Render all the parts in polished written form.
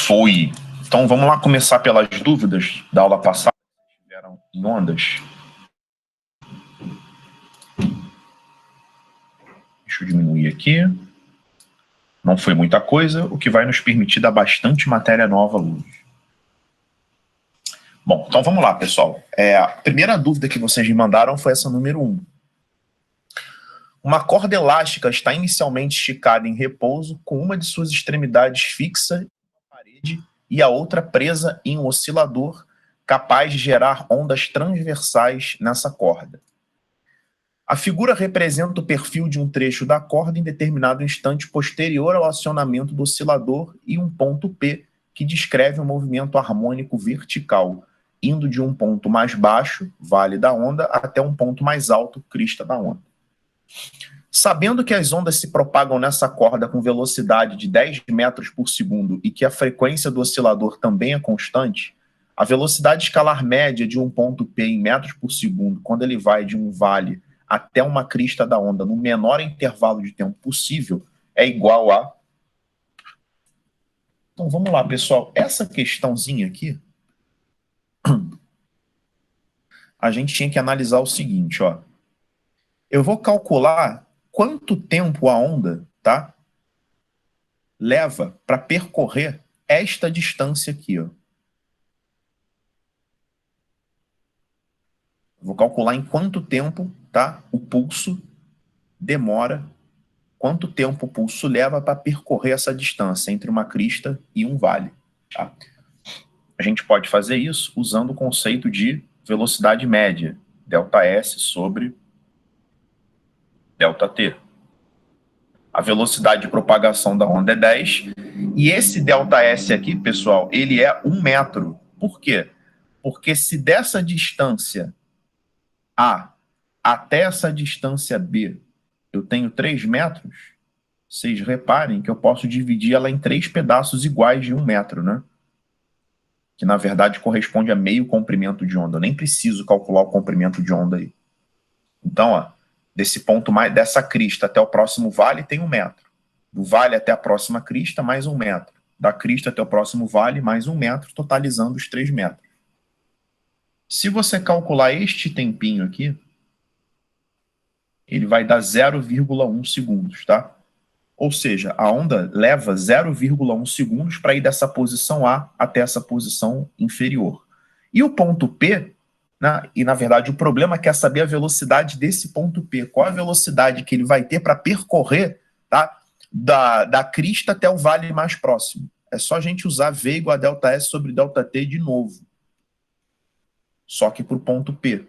Foi. Então vamos lá começar pelas dúvidas da aula passada que tiveram em ondas. Deixa eu diminuir aqui. Não foi muita coisa, o que vai nos permitir dar bastante matéria nova à luz. Bom, então vamos lá, pessoal. A primeira dúvida que vocês me mandaram foi essa número 1. Uma corda elástica está inicialmente esticada em repouso, com uma de suas extremidades fixa na parede e a outra presa em um oscilador, capaz de gerar ondas transversais nessa corda. A figura representa o perfil de um trecho da corda em determinado instante posterior ao acionamento do oscilador e um ponto P, que descreve um movimento harmônico vertical, indo de um ponto mais baixo, vale da onda, até um ponto mais alto, crista da onda. Sabendo que as ondas se propagam nessa corda com velocidade de 10 metros por segundo e que a frequência do oscilador também é constante, a velocidade escalar média de um ponto P em metros por segundo, quando ele vai de um vale até uma crista da onda no menor intervalo de tempo possível, é igual a... Então vamos lá, pessoal. Essa questãozinha aqui, a gente tinha que analisar o seguinte, ó. Eu vou calcular quanto tempo a onda, tá, leva para percorrer esta distância aqui, ó. Vou calcular em quanto tempo, tá, o pulso demora, quanto tempo o pulso leva para percorrer essa distância entre uma crista e um vale, tá? A gente pode fazer isso usando o conceito de velocidade média, ΔS sobre ΔT. A velocidade de propagação da onda é 10, e esse ΔS aqui, pessoal, ele é 1 metro. Por quê? Porque se dessa distância A até essa distância B eu tenho 3 metros, vocês reparem que eu posso dividir ela em 3 pedaços iguais de 1 metro, né? Que na verdade corresponde a meio comprimento de onda. Eu nem preciso calcular o comprimento de onda aí. Então, ó, desse ponto mais, dessa crista até o próximo vale tem 1 metro. Do vale até a próxima crista, mais 1 metro. Da crista até o próximo vale, mais 1 metro, totalizando os 3 metros. Se você calcular este tempinho aqui, ele vai dar 0,1 segundos, tá? Ou seja, a onda leva 0,1 segundos para ir dessa posição A até essa posição inferior. E o ponto P, né, e na verdade o problema é que é saber a velocidade desse ponto P. Qual a velocidade que ele vai ter para percorrer, tá, da crista até o vale mais próximo. É só a gente usar V igual a ΔS sobre ΔT de novo. Só que para o ponto P.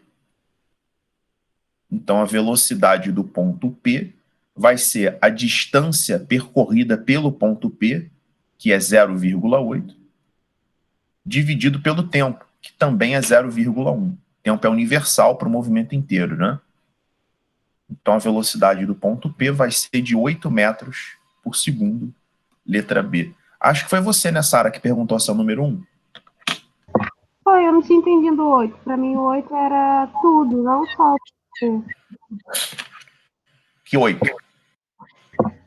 Então a velocidade do ponto P vai ser a distância percorrida pelo ponto P, que é 0,8, dividido pelo tempo, que também é 0,1. Tempo é universal para o movimento inteiro, né? Então a velocidade do ponto P vai ser de 8 metros por segundo, letra B. Acho que foi você, né, Sara, que perguntou essa número 1? Foi, eu não tinha entendido o 8. Para mim o 8 era tudo, não só o P. Que 8?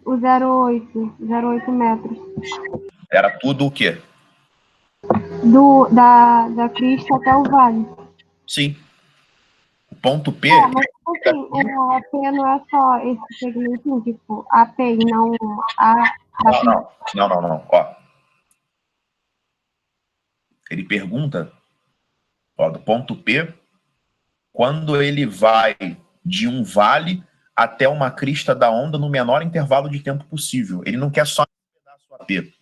O 0,8 metros. Era tudo o quê? Da crista até o vale. Sim. O ponto P... Mas assim, o AP não é só esse segmentinho, tipo, AP e não A. Não. Ó. Ele pergunta, ó, do ponto P, quando ele vai de um vale até uma crista da onda no menor intervalo de tempo possível. Ele não quer só um pedaço AP.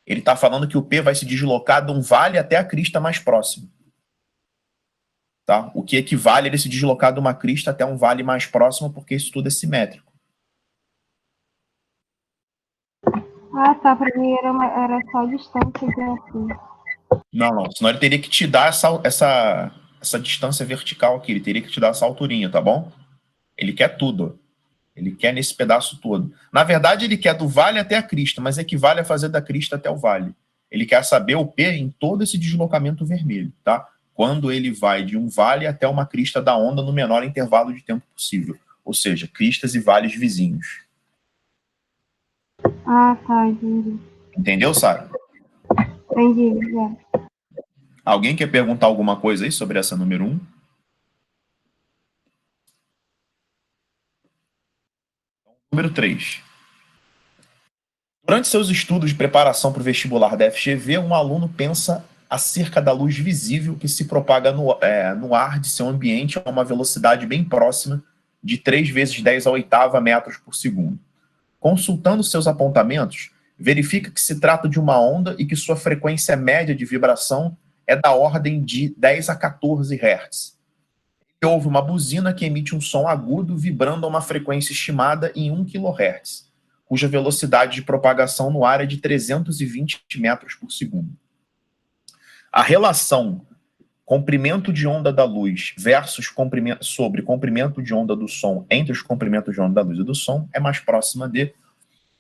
Ele está falando que o P vai se deslocar de um vale até a crista mais próxima. Tá? O que equivale a ele se deslocar de uma crista até um vale mais próximo, porque isso tudo é simétrico. Ah, tá. Para mim era só a distância de assim. Não. Senão ele teria que te dar essa distância vertical aqui. Ele teria que te dar essa alturinha, tá bom? Ele quer tudo. Ele quer nesse pedaço todo. Na verdade, ele quer do vale até a crista, mas equivale a fazer da crista até o vale. Ele quer saber o P em todo esse deslocamento vermelho, tá? Quando ele vai de um vale até uma crista da onda no menor intervalo de tempo possível. Ou seja, cristas e vales vizinhos. Ah, tá, entendi. Entendeu, Sara? Entendi, Alguém quer perguntar alguma coisa aí sobre essa número 1? Número 3. Durante seus estudos de preparação para o vestibular da FGV, um aluno pensa acerca da luz visível que se propaga no ar de seu ambiente a uma velocidade bem próxima de 3 vezes 10 à oitava metros por segundo. Consultando seus apontamentos, verifica que se trata de uma onda e que sua frequência média de vibração é da ordem de 10 a 14 Hz. E houve uma buzina que emite um som agudo vibrando a uma frequência estimada em 1 kHz, cuja velocidade de propagação no ar é de 320 metros por segundo. A relação comprimento de onda da luz versus comprimento de onda do som entre os comprimentos de onda da luz e do som é mais próxima de...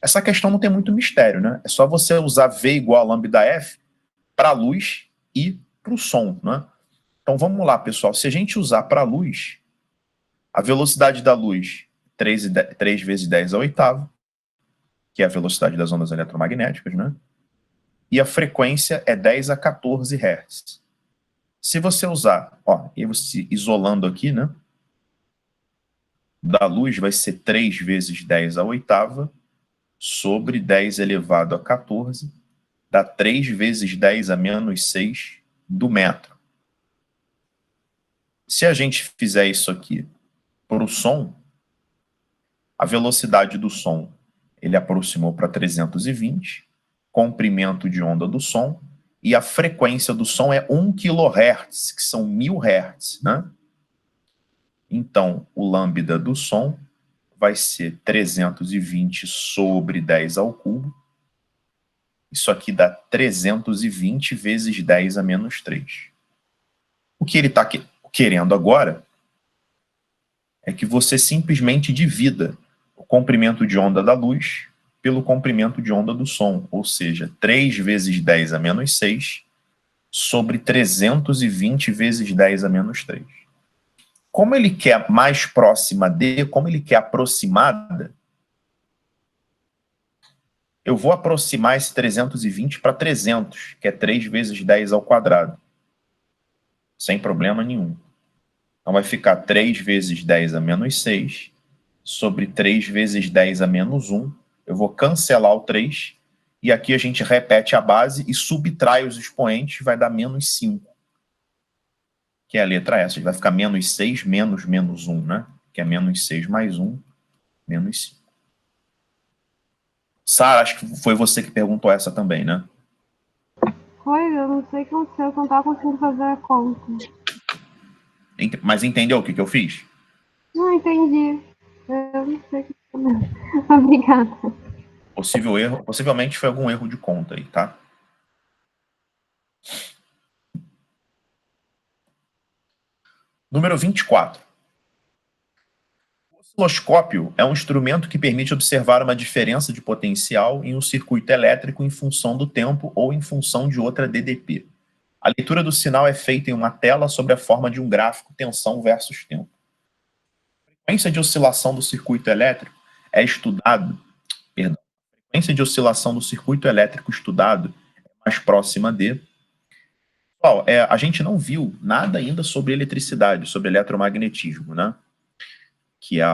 Essa questão não tem muito mistério, né? É só você usar V igual a lambda F para a luz e para o som, né? Então vamos lá, pessoal. Se a gente usar para a luz, a velocidade da luz 3 vezes 10 à oitava, que é a velocidade das ondas eletromagnéticas, né? E a frequência é 10 a 14 Hz. Se você usar, ó, e você isolando aqui, né? Da luz vai ser 3 vezes 10 à oitava sobre 10 elevado a 14, dá 3 vezes 10 a menos 6 do metro. Se a gente fizer isso aqui para o som, a velocidade do som ele aproximou para 320, comprimento de onda do som, e a frequência do som é 1 kHz, que são 1000 Hz, né? Então, o lambda do som vai ser 320 sobre 10 ao cubo. Isso aqui dá 320 vezes 10 a menos 3. O que ele está querendo agora é que você simplesmente divida o comprimento de onda da luz pelo comprimento de onda do som, ou seja, 3 vezes 10 a menos 6 sobre 320 vezes 10 a menos 3. Como ele quer mais próxima de, como ele quer aproximada, eu vou aproximar esse 320 para 300, que é 3 vezes 10 ao quadrado, sem problema nenhum. Então vai ficar 3 vezes 10 a menos 6 sobre 3 vezes 10 a menos 1. Eu vou cancelar o 3, e aqui a gente repete a base e subtrai os expoentes, vai dar menos 5. Que é a letra S. Vai ficar menos 6 menos menos 1, né? Que é menos 6 mais 1, menos 5. Sara, acho que foi você que perguntou essa também, né? Foi, eu não sei o que aconteceu, eu não estava conseguindo fazer a conta. Mas entendeu o que eu fiz? Não entendi. Eu não sei o que aconteceu. Obrigada. Possível erro, possivelmente foi algum erro de conta aí, tá? Número 24. O osciloscópio é um instrumento que permite observar uma diferença de potencial em um circuito elétrico em função do tempo ou em função de outra DDP. A leitura do sinal é feita em uma tela sob a forma de um gráfico tensão versus tempo. A frequência de oscilação do circuito elétrico é estudado, perdão, a frequência de oscilação do circuito elétrico estudado é mais próxima de... Pessoal, a gente não viu nada ainda sobre eletricidade, sobre eletromagnetismo, né? Que é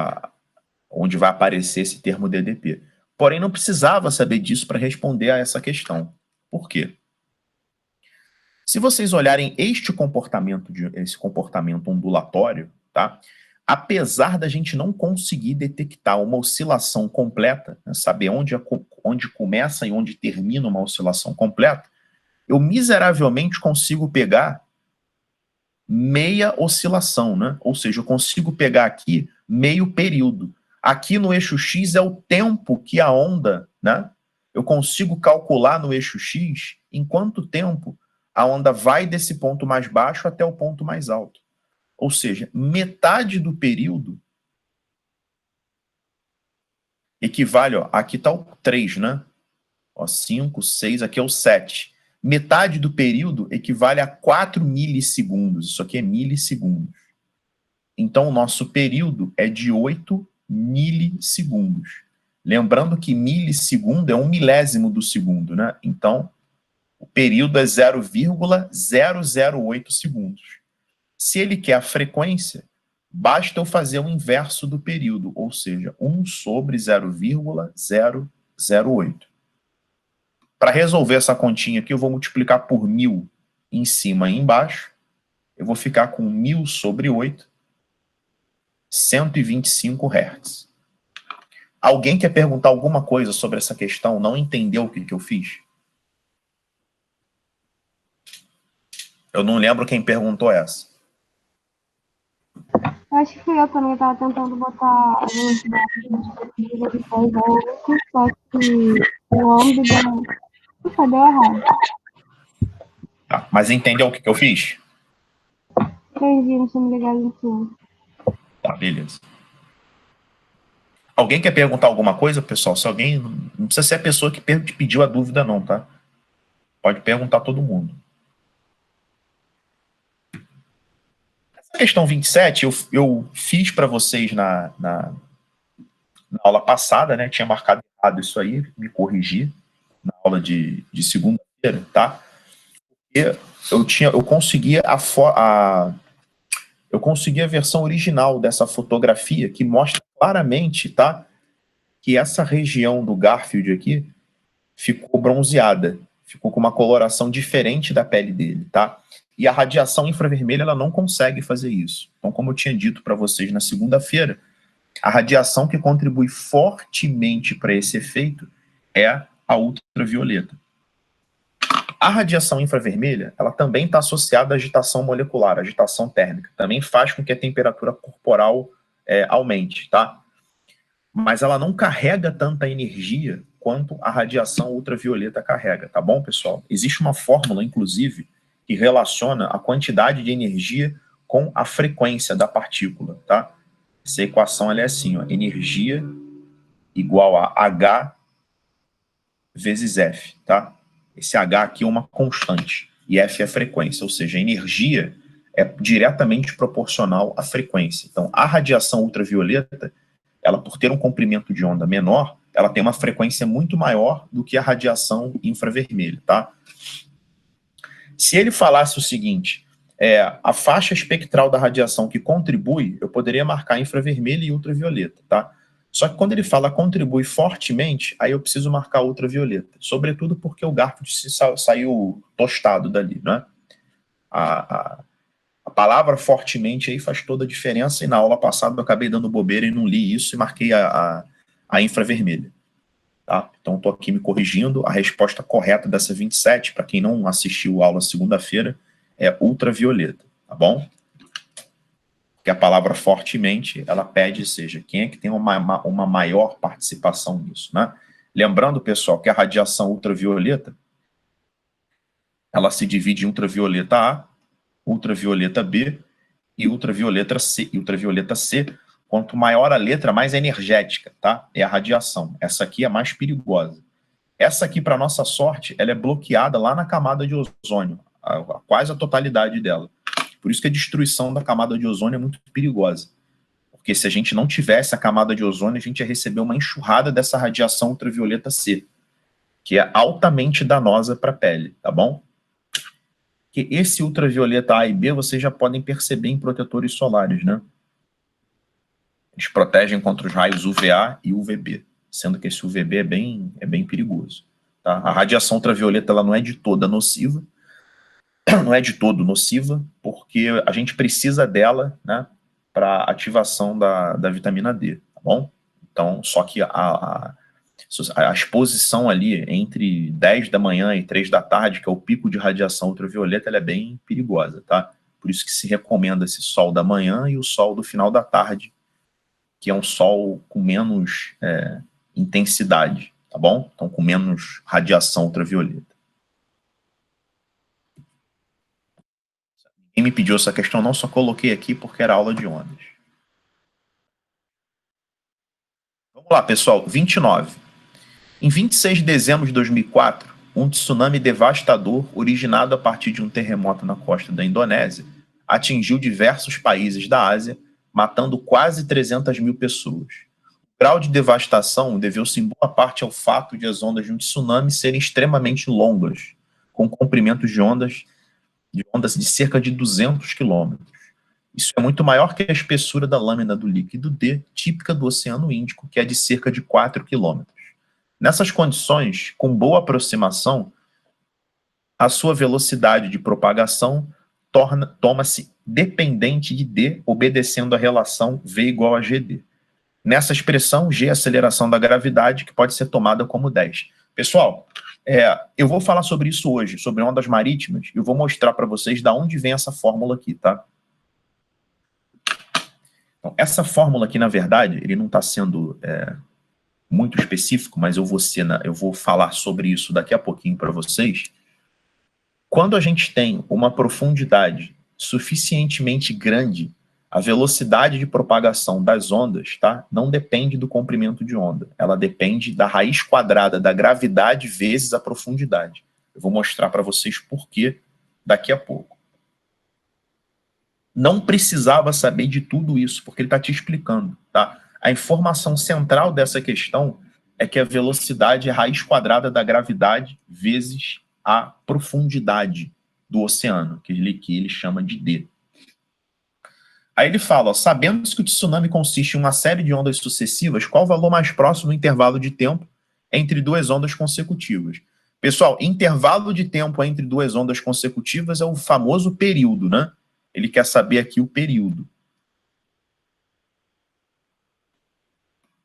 onde vai aparecer esse termo DDP. Porém, não precisava saber disso para responder a essa questão. Por quê? Se vocês olharem esse comportamento ondulatório, tá? Apesar da gente não conseguir detectar uma oscilação completa, né, saber onde começa e onde termina uma oscilação completa, eu miseravelmente consigo pegar meia oscilação, né? Ou seja, eu consigo pegar aqui meio período. Aqui no eixo X é o tempo que a onda, né? Eu consigo calcular no eixo X em quanto tempo a onda vai desse ponto mais baixo até o ponto mais alto. Ou seja, metade do período equivale, ó, aqui está o 3, né? Ó, 5, 6, aqui é o 7. Metade do período equivale a 4 milissegundos. Isso aqui é milissegundos. Então, o nosso período é de 8 milissegundos. Lembrando que milissegundo é 1 milésimo do segundo, né? Então, período é 0,008 segundos. Se ele quer a frequência, basta eu fazer o inverso do período, ou seja, 1 sobre 0,008. Para resolver essa continha aqui, eu vou multiplicar por 1000 em cima e embaixo. Eu vou ficar com 1000 sobre 8, 125 Hz. Alguém quer perguntar alguma coisa sobre essa questão? Não entendeu o que eu fiz? Eu não lembro quem perguntou essa. Eu acho que fui eu também, estava tentando botar a velocidade de depois da outra, só que o âmbito deu errado. Tá, mas entendeu o que eu fiz? Entendi, não tinha me ligado em cima. Tá, beleza. Alguém quer perguntar alguma coisa, pessoal? Se alguém... Não precisa ser a pessoa que pediu a dúvida, não, tá? Pode perguntar todo mundo. Essa questão 27, eu fiz para vocês na aula passada, né? Tinha marcado errado isso aí, me corrigi na aula de segunda-feira, tá? Porque eu consegui a versão original dessa fotografia que mostra claramente, tá? Que essa região do Garfield aqui ficou bronzeada, ficou com uma coloração diferente da pele dele, tá? E a radiação infravermelha, ela não consegue fazer isso. Então, como eu tinha dito para vocês na segunda-feira, a radiação que contribui fortemente para esse efeito é a ultravioleta. A radiação infravermelha, ela também está associada à agitação molecular, à agitação térmica. Também faz com que a temperatura corporal aumente, tá? Mas ela não carrega tanta energia quanto a radiação ultravioleta carrega, tá bom, pessoal? Existe uma fórmula, inclusive, que relaciona a quantidade de energia com a frequência da partícula, tá? Essa equação ela é assim, ó, energia igual a H vezes F, tá? Esse H aqui é uma constante e F é a frequência, ou seja, a energia é diretamente proporcional à frequência. Então, a radiação ultravioleta, ela, por ter um comprimento de onda menor, ela tem uma frequência muito maior do que a radiação infravermelha, tá? Se ele falasse o seguinte, a faixa espectral da radiação que contribui, eu poderia marcar infravermelha e ultravioleta, tá? Só que quando ele fala contribui fortemente, aí eu preciso marcar ultravioleta, sobretudo porque o Garfield saiu tostado dali, né? A palavra fortemente aí faz toda a diferença, e na aula passada eu acabei dando bobeira e não li isso e marquei a infravermelha. Tá? Então estou aqui me corrigindo, a resposta correta dessa 27, para quem não assistiu a aula segunda-feira, é ultravioleta, tá bom? Porque a palavra fortemente, ela pede, seja, quem é que tem uma maior participação nisso, né? Lembrando, pessoal, que a radiação ultravioleta, ela se divide em ultravioleta A, ultravioleta B e ultravioleta C. E ultravioleta C, quanto maior a letra, mais energética, tá? É a radiação. Essa aqui é mais perigosa. Essa aqui, para nossa sorte, ela é bloqueada lá na camada de ozônio, quase a totalidade dela. Por isso que a destruição da camada de ozônio é muito perigosa. Porque se a gente não tivesse a camada de ozônio, a gente ia receber uma enxurrada dessa radiação ultravioleta C, que é altamente danosa para a pele, tá bom? Que esse ultravioleta A e B vocês já podem perceber em protetores solares, né? Eles protegem contra os raios UVA e UVB, sendo que esse UVB é bem perigoso. Tá? A radiação ultravioleta ela não é de toda nociva, não é de todo nociva, porque a gente precisa dela, né, para ativação da vitamina D, tá bom? Então, só que a exposição ali entre 10 da manhã e 3 da tarde, que é o pico de radiação ultravioleta, ela é bem perigosa, tá? Por isso que se recomenda esse sol da manhã e o sol do final da tarde, que é um sol com menos intensidade, tá bom? Então, com menos radiação ultravioleta. Quem me pediu essa questão não, só coloquei aqui porque era aula de ondas. Vamos lá, pessoal, 29. Em 26 de dezembro de 2004, um tsunami devastador, originado a partir de um terremoto na costa da Indonésia, atingiu diversos países da Ásia, matando quase 300 mil pessoas. O grau de devastação deveu-se em boa parte ao fato de as ondas de um tsunami serem extremamente longas, com comprimentos de ondas de cerca de 200 quilômetros. Isso é muito maior que a espessura da lâmina do líquido D, típica do Oceano Índico, que é de cerca de 4 quilômetros. Nessas condições, com boa aproximação, a sua velocidade de propagação toma-se dependente de D, obedecendo a relação V igual a GD. Nessa expressão, G é a aceleração da gravidade, que pode ser tomada como 10. Pessoal, eu vou falar sobre isso hoje, sobre ondas marítimas, e eu vou mostrar para vocês de onde vem essa fórmula aqui, tá? Então, essa fórmula aqui, na verdade, ele não está sendo muito específico, mas eu vou falar sobre isso daqui a pouquinho para vocês. Quando a gente tem uma profundidade suficientemente grande, a velocidade de propagação das ondas, tá, não depende do comprimento de onda. Ela depende da raiz quadrada da gravidade vezes a profundidade. Eu vou mostrar para vocês por quê daqui a pouco. Não precisava saber de tudo isso, porque ele está te explicando, tá? A informação central dessa questão é que a velocidade é a raiz quadrada da gravidade vezes a profundidade do oceano, que ele chama de D. Aí ele fala, ó, sabendo que o tsunami consiste em uma série de ondas sucessivas, qual o valor mais próximo do intervalo de tempo entre duas ondas consecutivas? Pessoal, intervalo de tempo entre duas ondas consecutivas é o famoso período, né? Ele quer saber aqui o período.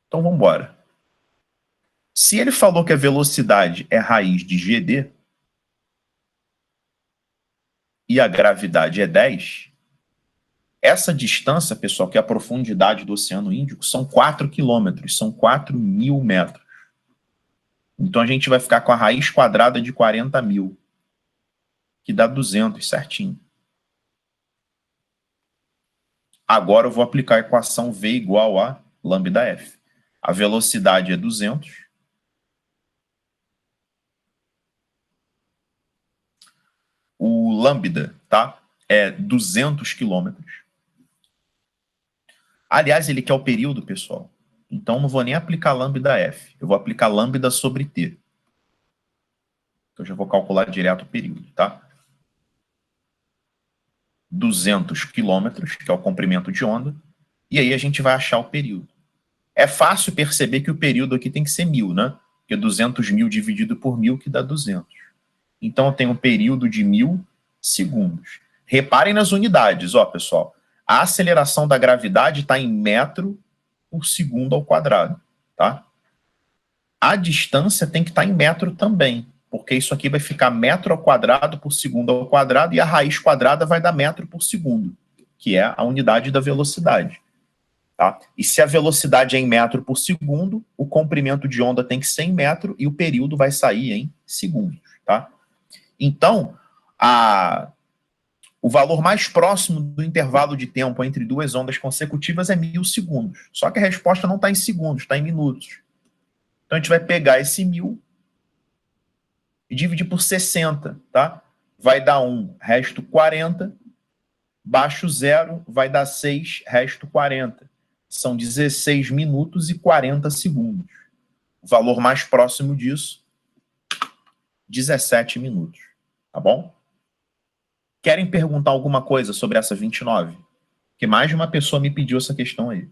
Então, vamos embora. Se ele falou que a velocidade é raiz de GD e a gravidade é 10, essa distância, pessoal, que é a profundidade do Oceano Índico, são 4 quilômetros, são 4.000 metros. Então, a gente vai ficar com a raiz quadrada de 40.000, que dá 200 certinho. Agora eu vou aplicar a equação V igual a lambda F. A velocidade é 200. O lambda, tá? É 200 quilômetros. Aliás, ele quer o período, pessoal. Então, não vou nem aplicar lambda F. Eu vou aplicar lambda sobre T. Eu já vou calcular direto o período, tá? 200 quilômetros, que é o comprimento de onda. E aí a gente vai achar o período. É fácil perceber que o período aqui tem que ser 1.000, né? Porque 200.000 dividido por 1.000 que dá 200. Então, eu tenho um período de 1.000 segundos. Reparem nas unidades, ó, pessoal. A aceleração da gravidade está em metro por segundo ao quadrado, tá? A distância tem que estar em metro também, porque isso aqui vai ficar metro ao quadrado por segundo ao quadrado e a raiz quadrada vai dar metro por segundo, que é a unidade da velocidade. Tá? E se a velocidade é em metro por segundo, o comprimento de onda tem que ser em metro e o período vai sair em segundos. Tá? Então, o valor mais próximo do intervalo de tempo entre duas ondas consecutivas é 1.000 segundos. Só que a resposta não está em segundos, está em minutos. Então, a gente vai pegar esse 1.000 e dividir por 60. Tá? Vai dar 1, resto 40. Baixo 0 vai dar 6, resto 40. São 16 minutos e 40 segundos. O valor mais próximo disso, 17 minutos. Tá bom? Querem perguntar alguma coisa sobre essa 29? Porque mais de uma pessoa me pediu essa questão aí.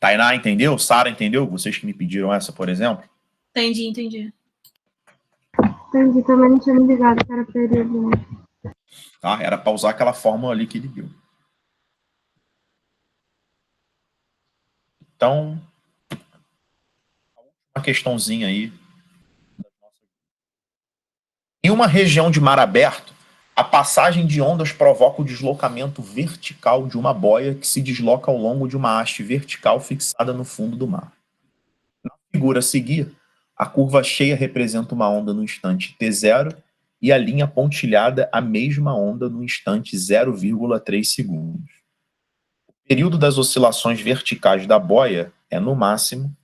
Tainá, entendeu? Sara, entendeu? Vocês que me pediram essa, por exemplo? Entendi. Entendi, também não tinha me ligado que era período. Tá? Era para usar aquela fórmula ali que ele deu. Então, uma questãozinha aí. Em uma região de mar aberto, a passagem de ondas provoca o deslocamento vertical de uma boia que se desloca ao longo de uma haste vertical fixada no fundo do mar. Na figura a seguir, a curva cheia representa uma onda no instante t0 e a linha pontilhada a mesma onda no instante 0,3 segundos. O período das oscilações verticais da boia é, no máximo,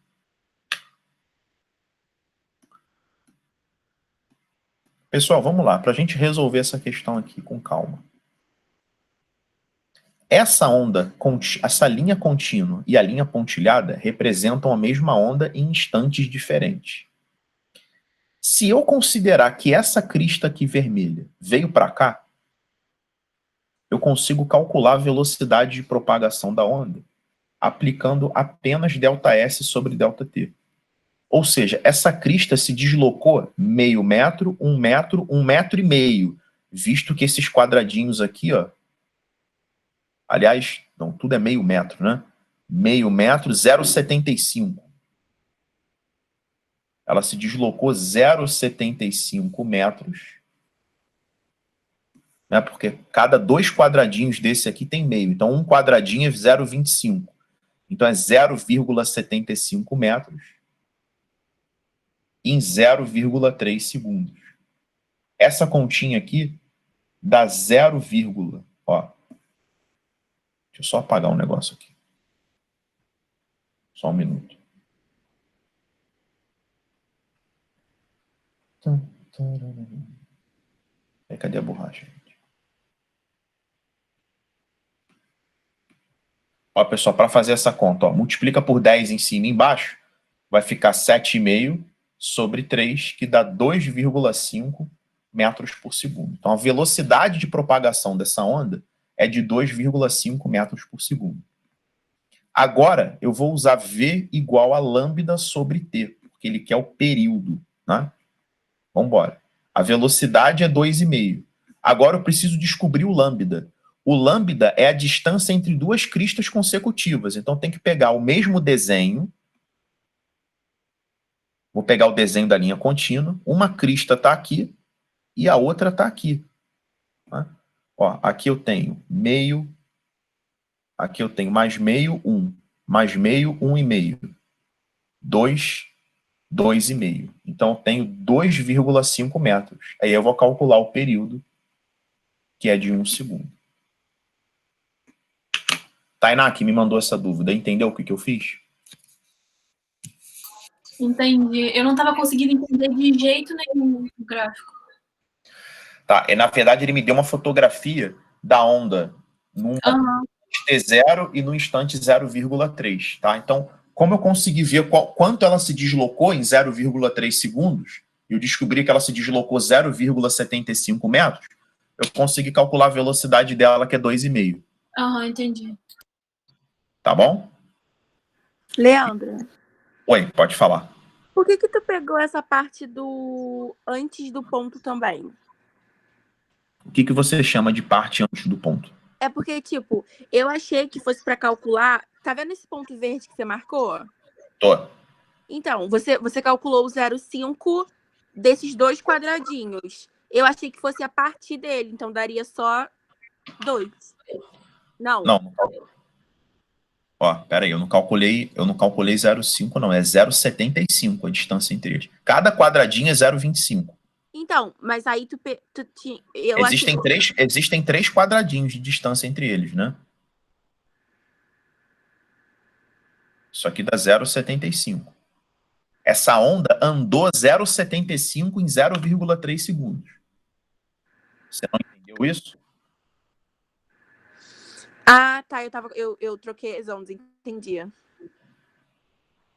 pessoal, vamos lá, para a gente resolver essa questão aqui com calma. essa linha contínua e a linha pontilhada representam a mesma onda em instantes diferentes. Se eu considerar que essa crista aqui vermelha veio para cá, eu consigo calcular a velocidade de propagação da onda aplicando apenas ΔS sobre ΔT. Ou seja, essa crista se deslocou meio metro, 1 metro e meio, visto que esses quadradinhos aqui, ó, aliás, não, tudo é meio metro, né? Meio metro, 0,75. Ela se deslocou 0,75 metros, né? Porque cada 2 quadradinhos desse aqui tem meio. Então, um quadradinho é 0,25. Então, é 0,75 metros em 0,3 segundos. Essa continha aqui dá 0, ó. Deixa eu só apagar um negócio aqui. Só um minuto. Cadê a borracha, gente? Ó, pessoal, para fazer essa conta, ó, multiplica por 10 em cima e embaixo, vai ficar 7,5 sobre 3, que dá 2,5 metros por segundo. Então, a velocidade de propagação dessa onda é de 2,5 metros por segundo. Agora, eu vou usar V igual a lambda sobre T, porque ele quer o período, né? Vamos embora. A velocidade é 2,5. Agora eu preciso descobrir o lambda. O lambda é a distância entre duas cristas consecutivas. Então tem que pegar o mesmo desenho. Vou pegar o desenho da linha contínua. Uma crista está aqui e a outra está aqui. Tá? Ó, aqui eu tenho meio. Aqui eu tenho mais meio, 1. Mais meio, 1,5. 2, 2,5. Então eu tenho 2,5 metros. Aí eu vou calcular o período, que é de 1 segundo. Tainá, que me mandou essa dúvida, entendeu o que eu fiz? Entendi. Eu não estava conseguindo entender de jeito nenhum o gráfico. Tá, na verdade ele me deu uma fotografia da onda no instante 0 e no instante 0,3, tá? Então, como eu consegui ver quanto ela se deslocou em 0,3 segundos, eu descobri que ela se deslocou 0,75 metros, eu consegui calcular a velocidade dela, que é 2,5. Entendi. Tá bom? Leandro. Oi, pode falar. Por que tu pegou essa parte do antes do ponto também? O que você chama de parte antes do ponto? É porque, tipo, eu achei que fosse para calcular... Tá vendo esse ponto verde que você marcou? Tô. Então, você calculou o 0,5 desses 2 quadradinhos. Eu achei que fosse a partir dele, então daria só 2. Não. Não. Ó, peraí, eu não calculei 0,5, não. É 0,75 a distância entre eles. Cada quadradinho é 0,25. Então, mas aí tu tinha... Existem 3 quadradinhos de distância entre eles, né? Isso aqui dá 0,75. Essa onda andou 0,75 em 0,3 segundos. Você não entendeu isso? Ah, tá. Eu troquei as ondas, entendi.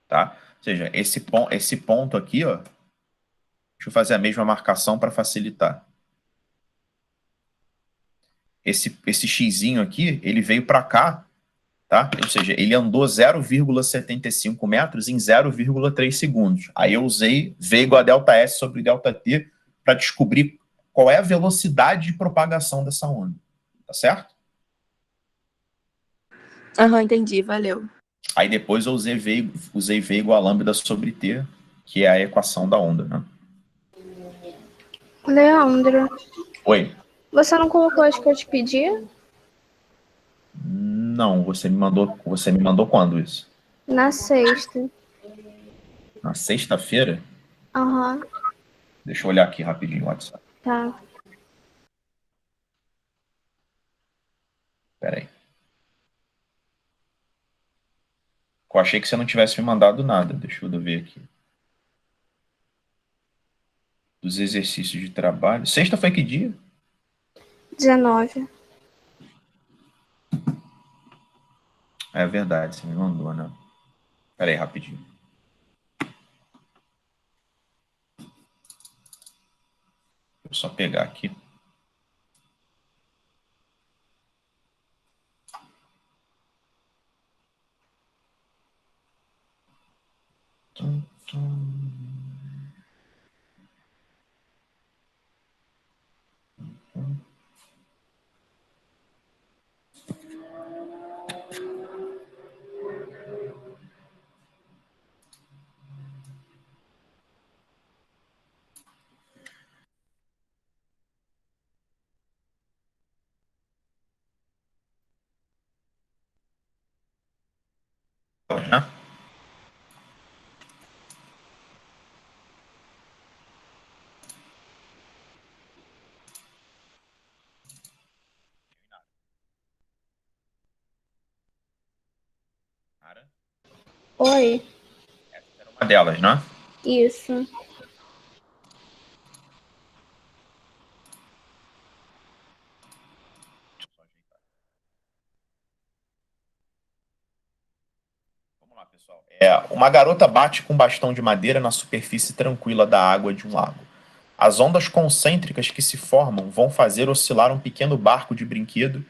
Tá? Ou seja, esse ponto aqui, ó. Deixa eu fazer a mesma marcação para facilitar. Esse xizinho aqui, ele veio para cá, tá? Ou seja, ele andou 0,75 metros em 0,3 segundos. Aí eu usei V igual a ΔS sobre ΔT para descobrir qual é a velocidade de propagação dessa onda. Tá certo? Entendi. Valeu. Aí depois eu usei V igual a lambda sobre T, que é a equação da onda, né? Leandro, Oi. você não colocou as que eu te pedi? Não, você me mandou quando isso? Na sexta. Na sexta-feira? Aham. Deixa eu olhar aqui rapidinho o WhatsApp. Tá. Peraí. Eu achei que você não tivesse me mandado nada. Deixa eu ver aqui. Dos exercícios de trabalho. Sexta foi que dia? 19. É verdade, você me mandou, né? Pera aí, rapidinho. Deixa eu só pegar aqui. Né? Oi, Era uma delas, né? isso. Vamos lá, pessoal. Uma garota bate com um bastão de madeira na superfície tranquila da água de um lago. As ondas concêntricas que se formam vão fazer oscilar um pequeno barco de brinquedo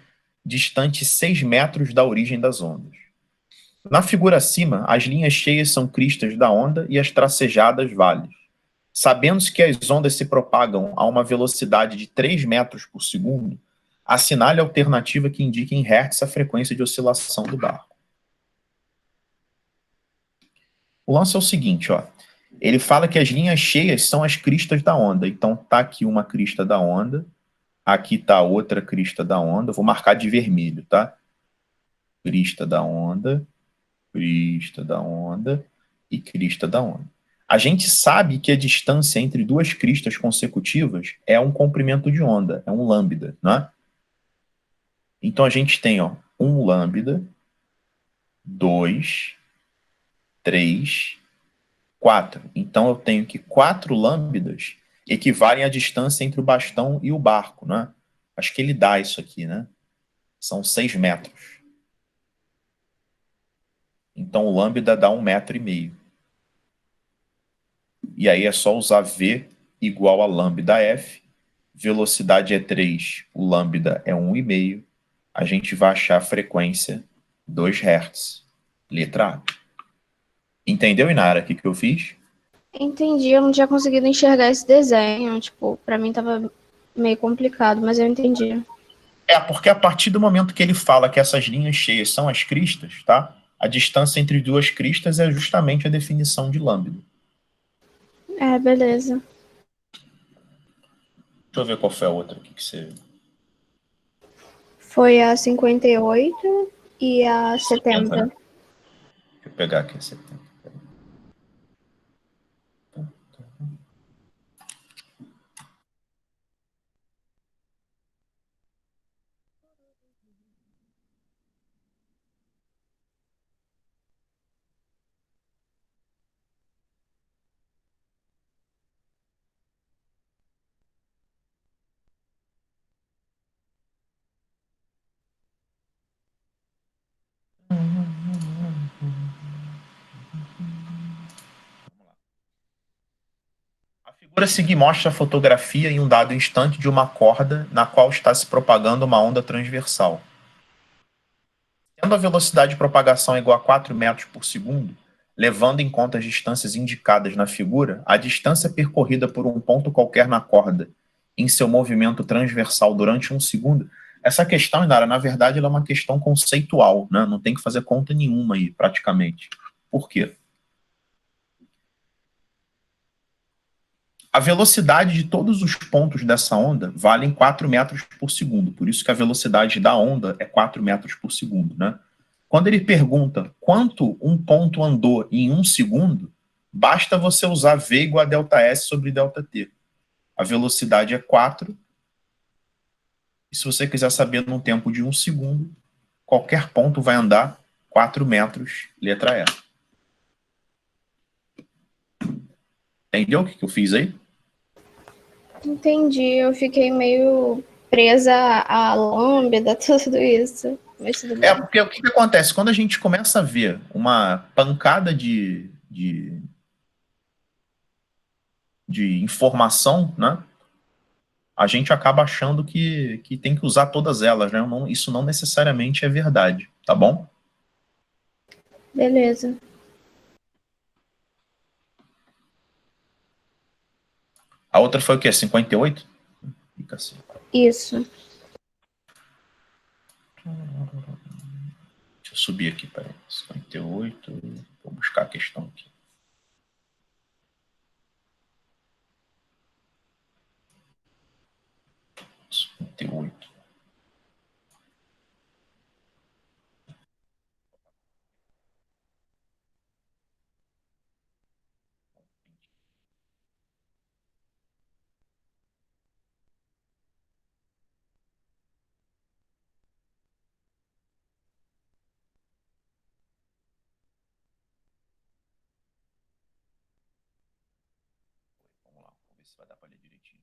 distante 6 metros da origem das ondas. Na figura acima, as linhas cheias são cristas da onda e as tracejadas vales. Sabendo-se que as ondas se propagam a uma velocidade de 3 metros por segundo, assinale a alternativa que indique em hertz a frequência de oscilação do barco. O lance é o seguinte, ó. Ele fala que as linhas cheias são as cristas da onda. Então tá aqui uma crista da onda, aqui tá outra crista da onda. Vou marcar de vermelho, tá? Crista da onda e crista da onda. A gente sabe que a distância entre duas cristas consecutivas é um comprimento de onda, é um lambda, né? Então a gente tem, ó, um lambda, 2, 3, 4. Então eu tenho que 4 lambdas equivalem à distância entre o bastão e o barco, né? Acho que ele dá isso aqui, né? São 6 metros. Então o lambda dá 1,5 metro. E aí é só usar V igual a lambda F. Velocidade é 3, o lambda é 1,5. A gente vai achar a frequência 2 Hz. Letra A. Entendeu, Inara, o que eu fiz? Entendi, eu não tinha conseguido enxergar esse desenho. Tipo, pra mim tava meio complicado, mas eu entendi. Porque a partir do momento que ele fala que essas linhas cheias são as cristas, tá? A distância entre duas cristas é justamente a definição de lambda. É, beleza. Deixa eu ver qual foi a outra aqui que você... Foi a 58 e a 70, 70. né? Deixa eu pegar aqui a 70. A figura a seguir mostra a fotografia em um dado instante de uma corda na qual está se propagando uma onda transversal. Tendo a velocidade de propagação igual a 4 metros por segundo, levando em conta as distâncias indicadas na figura, a distância percorrida por um ponto qualquer na corda em seu movimento transversal durante 1 segundo, essa questão, Inara, na verdade, ela é uma questão conceitual, né? Não tem que fazer conta nenhuma aí, praticamente. Por quê? A velocidade de todos os pontos dessa onda valem 4 metros por segundo, por isso que a velocidade da onda é 4 metros por segundo, né? Quando ele pergunta quanto um ponto andou em 1 segundo, basta você usar V igual a ΔS sobre ΔT. A velocidade é 4, e se você quiser saber num tempo de 1 segundo, qualquer ponto vai andar 4 metros, letra E. Entendeu o que eu fiz aí? Entendi, eu fiquei meio presa à lambda, tudo isso. Mas tudo bem. Porque o que acontece? Quando a gente começa a ver uma pancada de informação, né? A gente acaba achando que tem que usar todas elas, né? Isso não necessariamente é verdade, tá bom? Beleza. A outra foi o quê? 58? Fica assim. Isso. Deixa eu subir aqui, peraí. 58. Vou buscar a questão aqui. Oito. Vamos lá, vamos ver se vai dar para ler direitinho.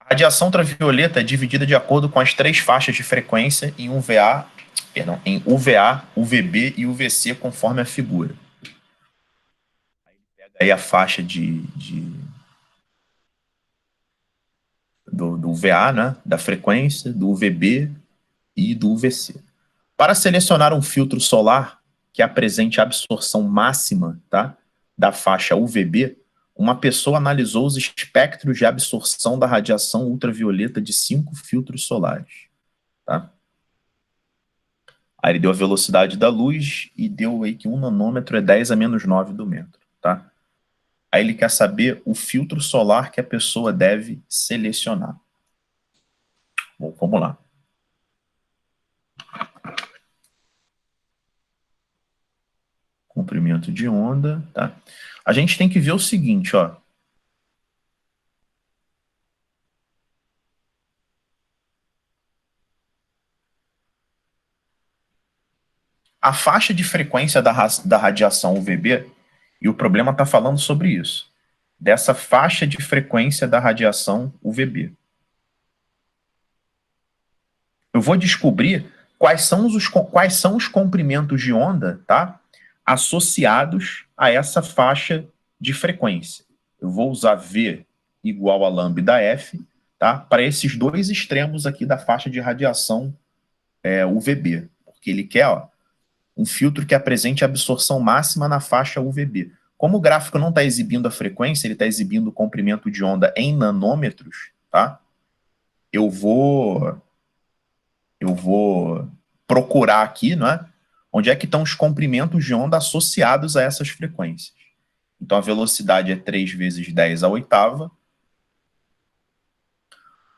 A radiação ultravioleta é dividida de acordo com as 3 faixas de frequência em UVA, UVB e UVC, conforme a figura. Aí a faixa do UVA, né, da frequência, do UVB e do UVC. Para selecionar um filtro solar que apresente a absorção máxima, tá, da faixa UVB, uma pessoa analisou os espectros de absorção da radiação ultravioleta de 5 filtros solares. Tá? Aí ele deu a velocidade da luz e deu aí que 1 nanômetro é 10 a menos 9 do metro. Tá? Aí ele quer saber o filtro solar que a pessoa deve selecionar. Bom, vamos lá. Comprimento de onda, tá? A gente tem que ver o seguinte, ó. A faixa de frequência da radiação UVB, e o problema está falando sobre isso, dessa faixa de frequência da radiação UVB. Eu vou descobrir quais são os comprimentos de onda, tá, associados a essa faixa de frequência. Eu vou usar V igual a lambda F, tá, para esses 2 extremos aqui da faixa de radiação UVB, porque ele quer, ó, um filtro que apresente absorção máxima na faixa UVB. Como o gráfico não está exibindo a frequência, ele está exibindo o comprimento de onda em nanômetros, tá? Eu vou procurar aqui, não é? Onde é que estão os comprimentos de onda associados a essas frequências. Então, a velocidade é 3 vezes 10 à oitava.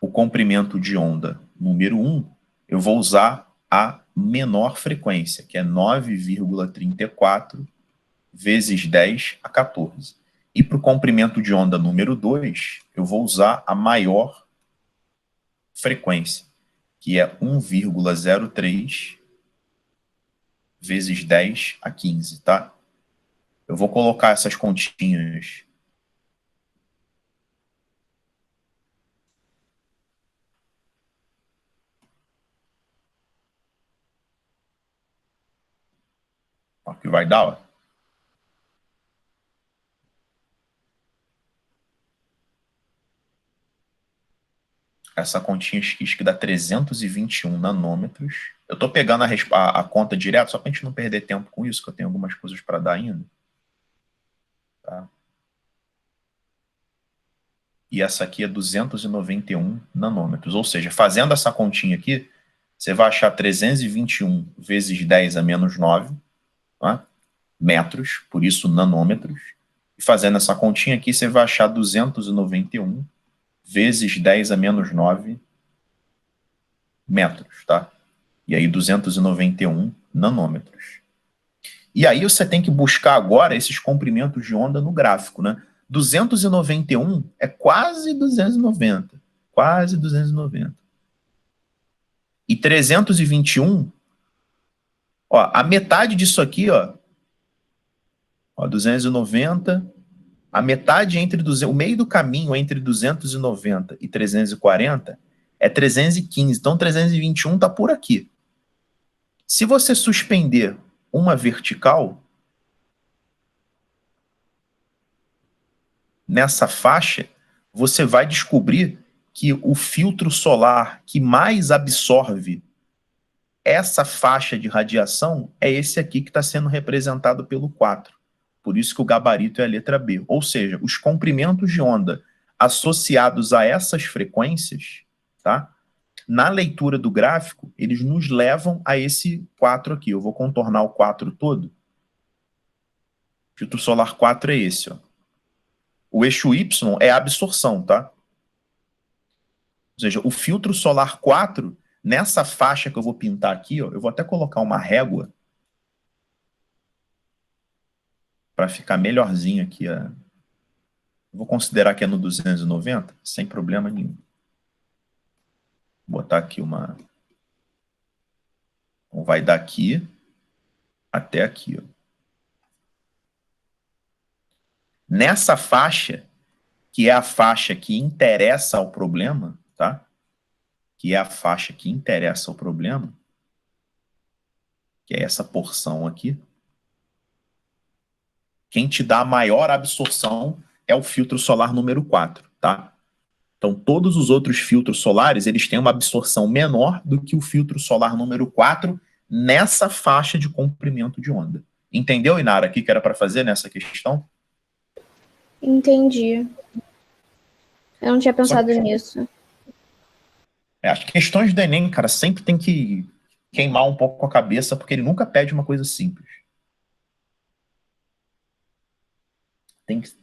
O comprimento de onda número 1, eu vou usar a menor frequência, que é 9,34 vezes 10 a 14. E para o comprimento de onda número 2, eu vou usar a maior frequência, que é 1,03 vezes 10 a 15, tá? Eu vou colocar essas continhas o que vai dar, ó. Essa continha X que dá 321 nanômetros. Eu estou pegando a conta direto, só para a gente não perder tempo com isso, que eu tenho algumas coisas para dar ainda. Tá? E essa aqui é 291 nanômetros. Ou seja, fazendo essa continha aqui, você vai achar 321 vezes 10 a menos 9, tá? Metros, por isso nanômetros. E fazendo essa continha aqui, você vai achar 291 vezes 10 a menos 9 metros, tá? E aí 291 nanômetros. E aí você tem que buscar agora esses comprimentos de onda no gráfico, né? 291 é quase 290. Quase 290. E 321, ó, a metade disso aqui, ó 290 A metade entre 200, o meio do caminho entre 290 e 340 é 315. Então, 321 está por aqui. Se você suspender uma vertical nessa faixa, você vai descobrir que o filtro solar que mais absorve essa faixa de radiação é esse aqui que está sendo representado pelo 4. Por isso que o gabarito é a letra B. Ou seja, os comprimentos de onda associados a essas frequências, tá? Na leitura do gráfico, eles nos levam a esse 4 aqui. Eu vou contornar o 4 todo. O filtro solar 4 é esse, ó. O eixo Y é a absorção, tá? Ou seja, o filtro solar 4, nessa faixa que eu vou pintar aqui, ó, eu vou até colocar uma régua para ficar melhorzinho aqui. Ó. Vou considerar que é no 290, sem problema nenhum. Vou botar aqui uma... Então, vai daqui até aqui, ó. Nessa faixa, que é a faixa que interessa ao problema, tá? Que é a faixa que interessa ao problema, que é essa porção aqui, quem te dá a maior absorção é o filtro solar número 4, tá? Então, todos os outros filtros solares, eles têm uma absorção menor do que o filtro solar número 4 nessa faixa de comprimento de onda. Entendeu, Inara, o que era para fazer nessa questão? Entendi. Eu não tinha pensado nisso. As questões do Enem, cara, sempre tem que queimar um pouco a cabeça, porque ele nunca pede uma coisa simples.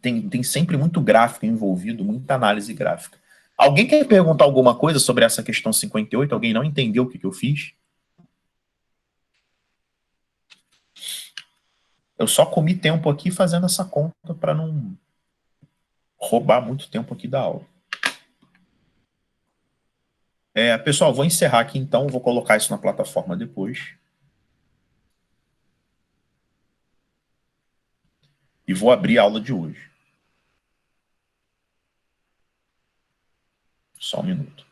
Tem sempre muito gráfico envolvido, muita análise gráfica. Alguém quer perguntar alguma coisa sobre essa questão 58? Alguém não entendeu o que eu fiz? Eu só comi tempo aqui fazendo essa conta para não roubar muito tempo aqui da aula. Pessoal, vou encerrar aqui então, vou colocar isso na plataforma depois. E vou abrir a aula de hoje. Só um minuto.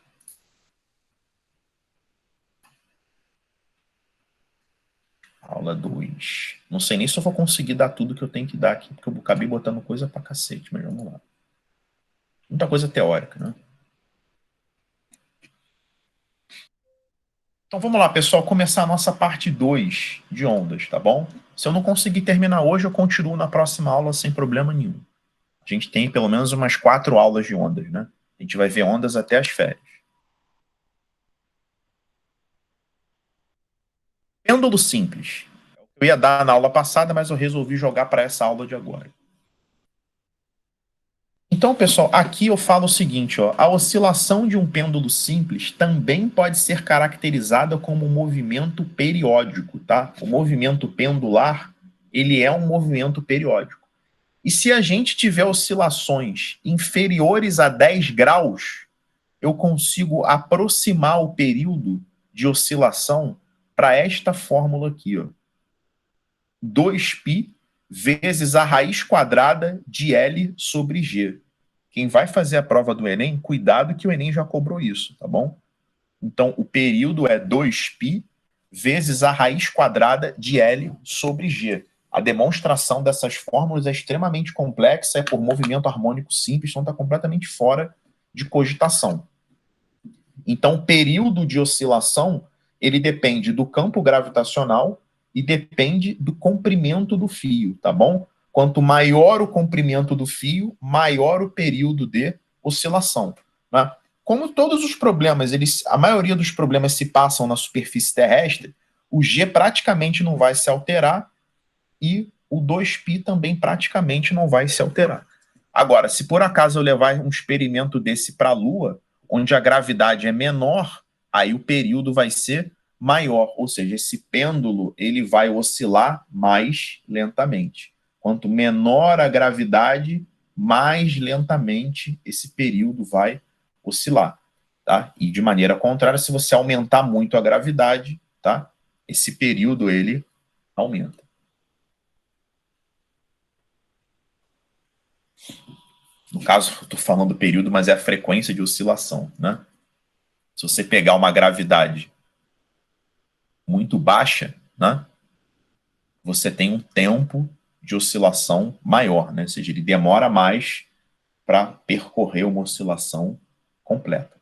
Aula 2. Não sei nem se eu vou conseguir dar tudo que eu tenho que dar aqui, porque eu acabei botando coisa pra cacete, mas vamos lá. Muita coisa teórica, né? Então vamos lá, pessoal, começar a nossa parte 2 de ondas, tá bom? Se eu não conseguir terminar hoje, eu continuo na próxima aula sem problema nenhum. A gente tem pelo menos umas 4 aulas de ondas, né? A gente vai ver ondas até as férias. Pêndulo simples. Eu ia dar na aula passada, mas eu resolvi jogar para essa aula de agora. Então, pessoal, aqui eu falo o seguinte, ó, a oscilação de um pêndulo simples também pode ser caracterizada como um movimento periódico, tá? O movimento pendular, ele é um movimento periódico. E se a gente tiver oscilações inferiores a 10 graus, eu consigo aproximar o período de oscilação para esta fórmula aqui, ó. 2π vezes a raiz quadrada de L sobre G. Quem vai fazer a prova do Enem, cuidado que o Enem já cobrou isso, tá bom? Então, o período é 2π vezes a raiz quadrada de L sobre G. A demonstração dessas fórmulas é extremamente complexa, é por movimento harmônico simples, então está completamente fora de cogitação. Então, o período de oscilação, ele depende do campo gravitacional e depende do comprimento do fio, tá bom? Quanto maior o comprimento do fio, maior o período de oscilação. Né? Como todos os problemas, a maioria dos problemas se passam na superfície terrestre, o G praticamente não vai se alterar e o 2π também praticamente não vai se alterar. Agora, se por acaso eu levar um experimento desse para a Lua, onde a gravidade é menor, aí o período vai ser maior, ou seja, esse pêndulo ele vai oscilar mais lentamente. Quanto menor a gravidade, mais lentamente esse período vai oscilar, tá? E de maneira contrária, se você aumentar muito a gravidade, tá? Esse período ele aumenta. No caso, eu estou falando do período, mas é a frequência de oscilação, né? Se você pegar uma gravidade muito baixa, né, você tem um tempo de oscilação maior, né? Ou seja, ele demora mais para percorrer uma oscilação completa.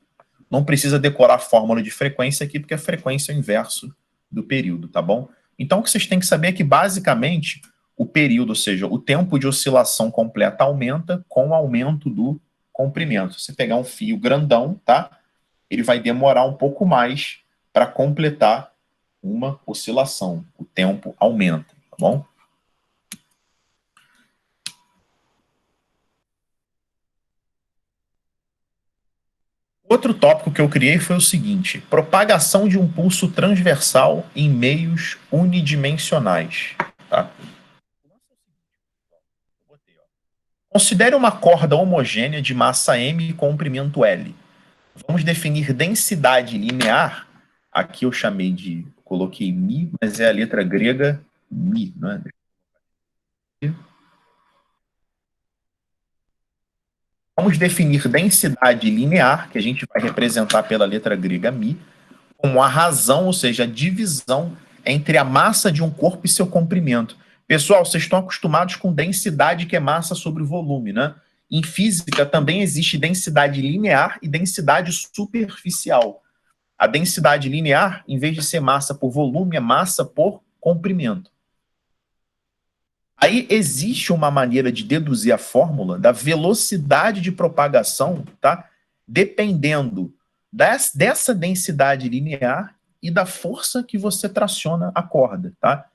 Não precisa decorar a fórmula de frequência aqui, porque a frequência é o inverso do período, tá bom? Então, o que vocês têm que saber é que, basicamente, o período, ou seja, o tempo de oscilação completa aumenta com o aumento do comprimento. Se você pegar um fio grandão, tá? Ele vai demorar um pouco mais para completar uma oscilação. O tempo aumenta, tá bom? Outro tópico que eu criei foi o seguinte: propagação de um pulso transversal em meios unidimensionais. Tá? Considere uma corda homogênea de massa M e comprimento L. Vamos definir densidade linear. Aqui eu coloquei mi, mas é a letra grega mi, não é? Vamos definir densidade linear, que a gente vai representar pela letra grega mi, como a razão, ou seja, a divisão entre a massa de um corpo e seu comprimento. Pessoal, vocês estão acostumados com densidade, que é massa sobre volume, né? Em física também existe densidade linear e densidade superficial. A densidade linear, em vez de ser massa por volume, é massa por comprimento. Aí existe uma maneira de deduzir a fórmula da velocidade de propagação, tá? Dependendo dessa densidade linear e da força que você traciona a corda, tá?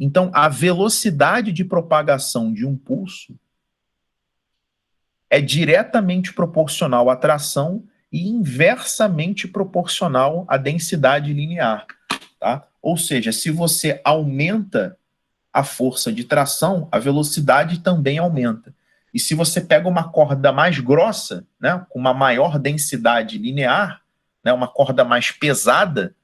Então, a velocidade de propagação de um pulso é diretamente proporcional à tração e inversamente proporcional à densidade linear, tá? Ou seja, se você aumenta a força de tração, a velocidade também aumenta. E se você pega uma corda mais grossa, né, com uma maior densidade linear, né, uma corda mais pesada,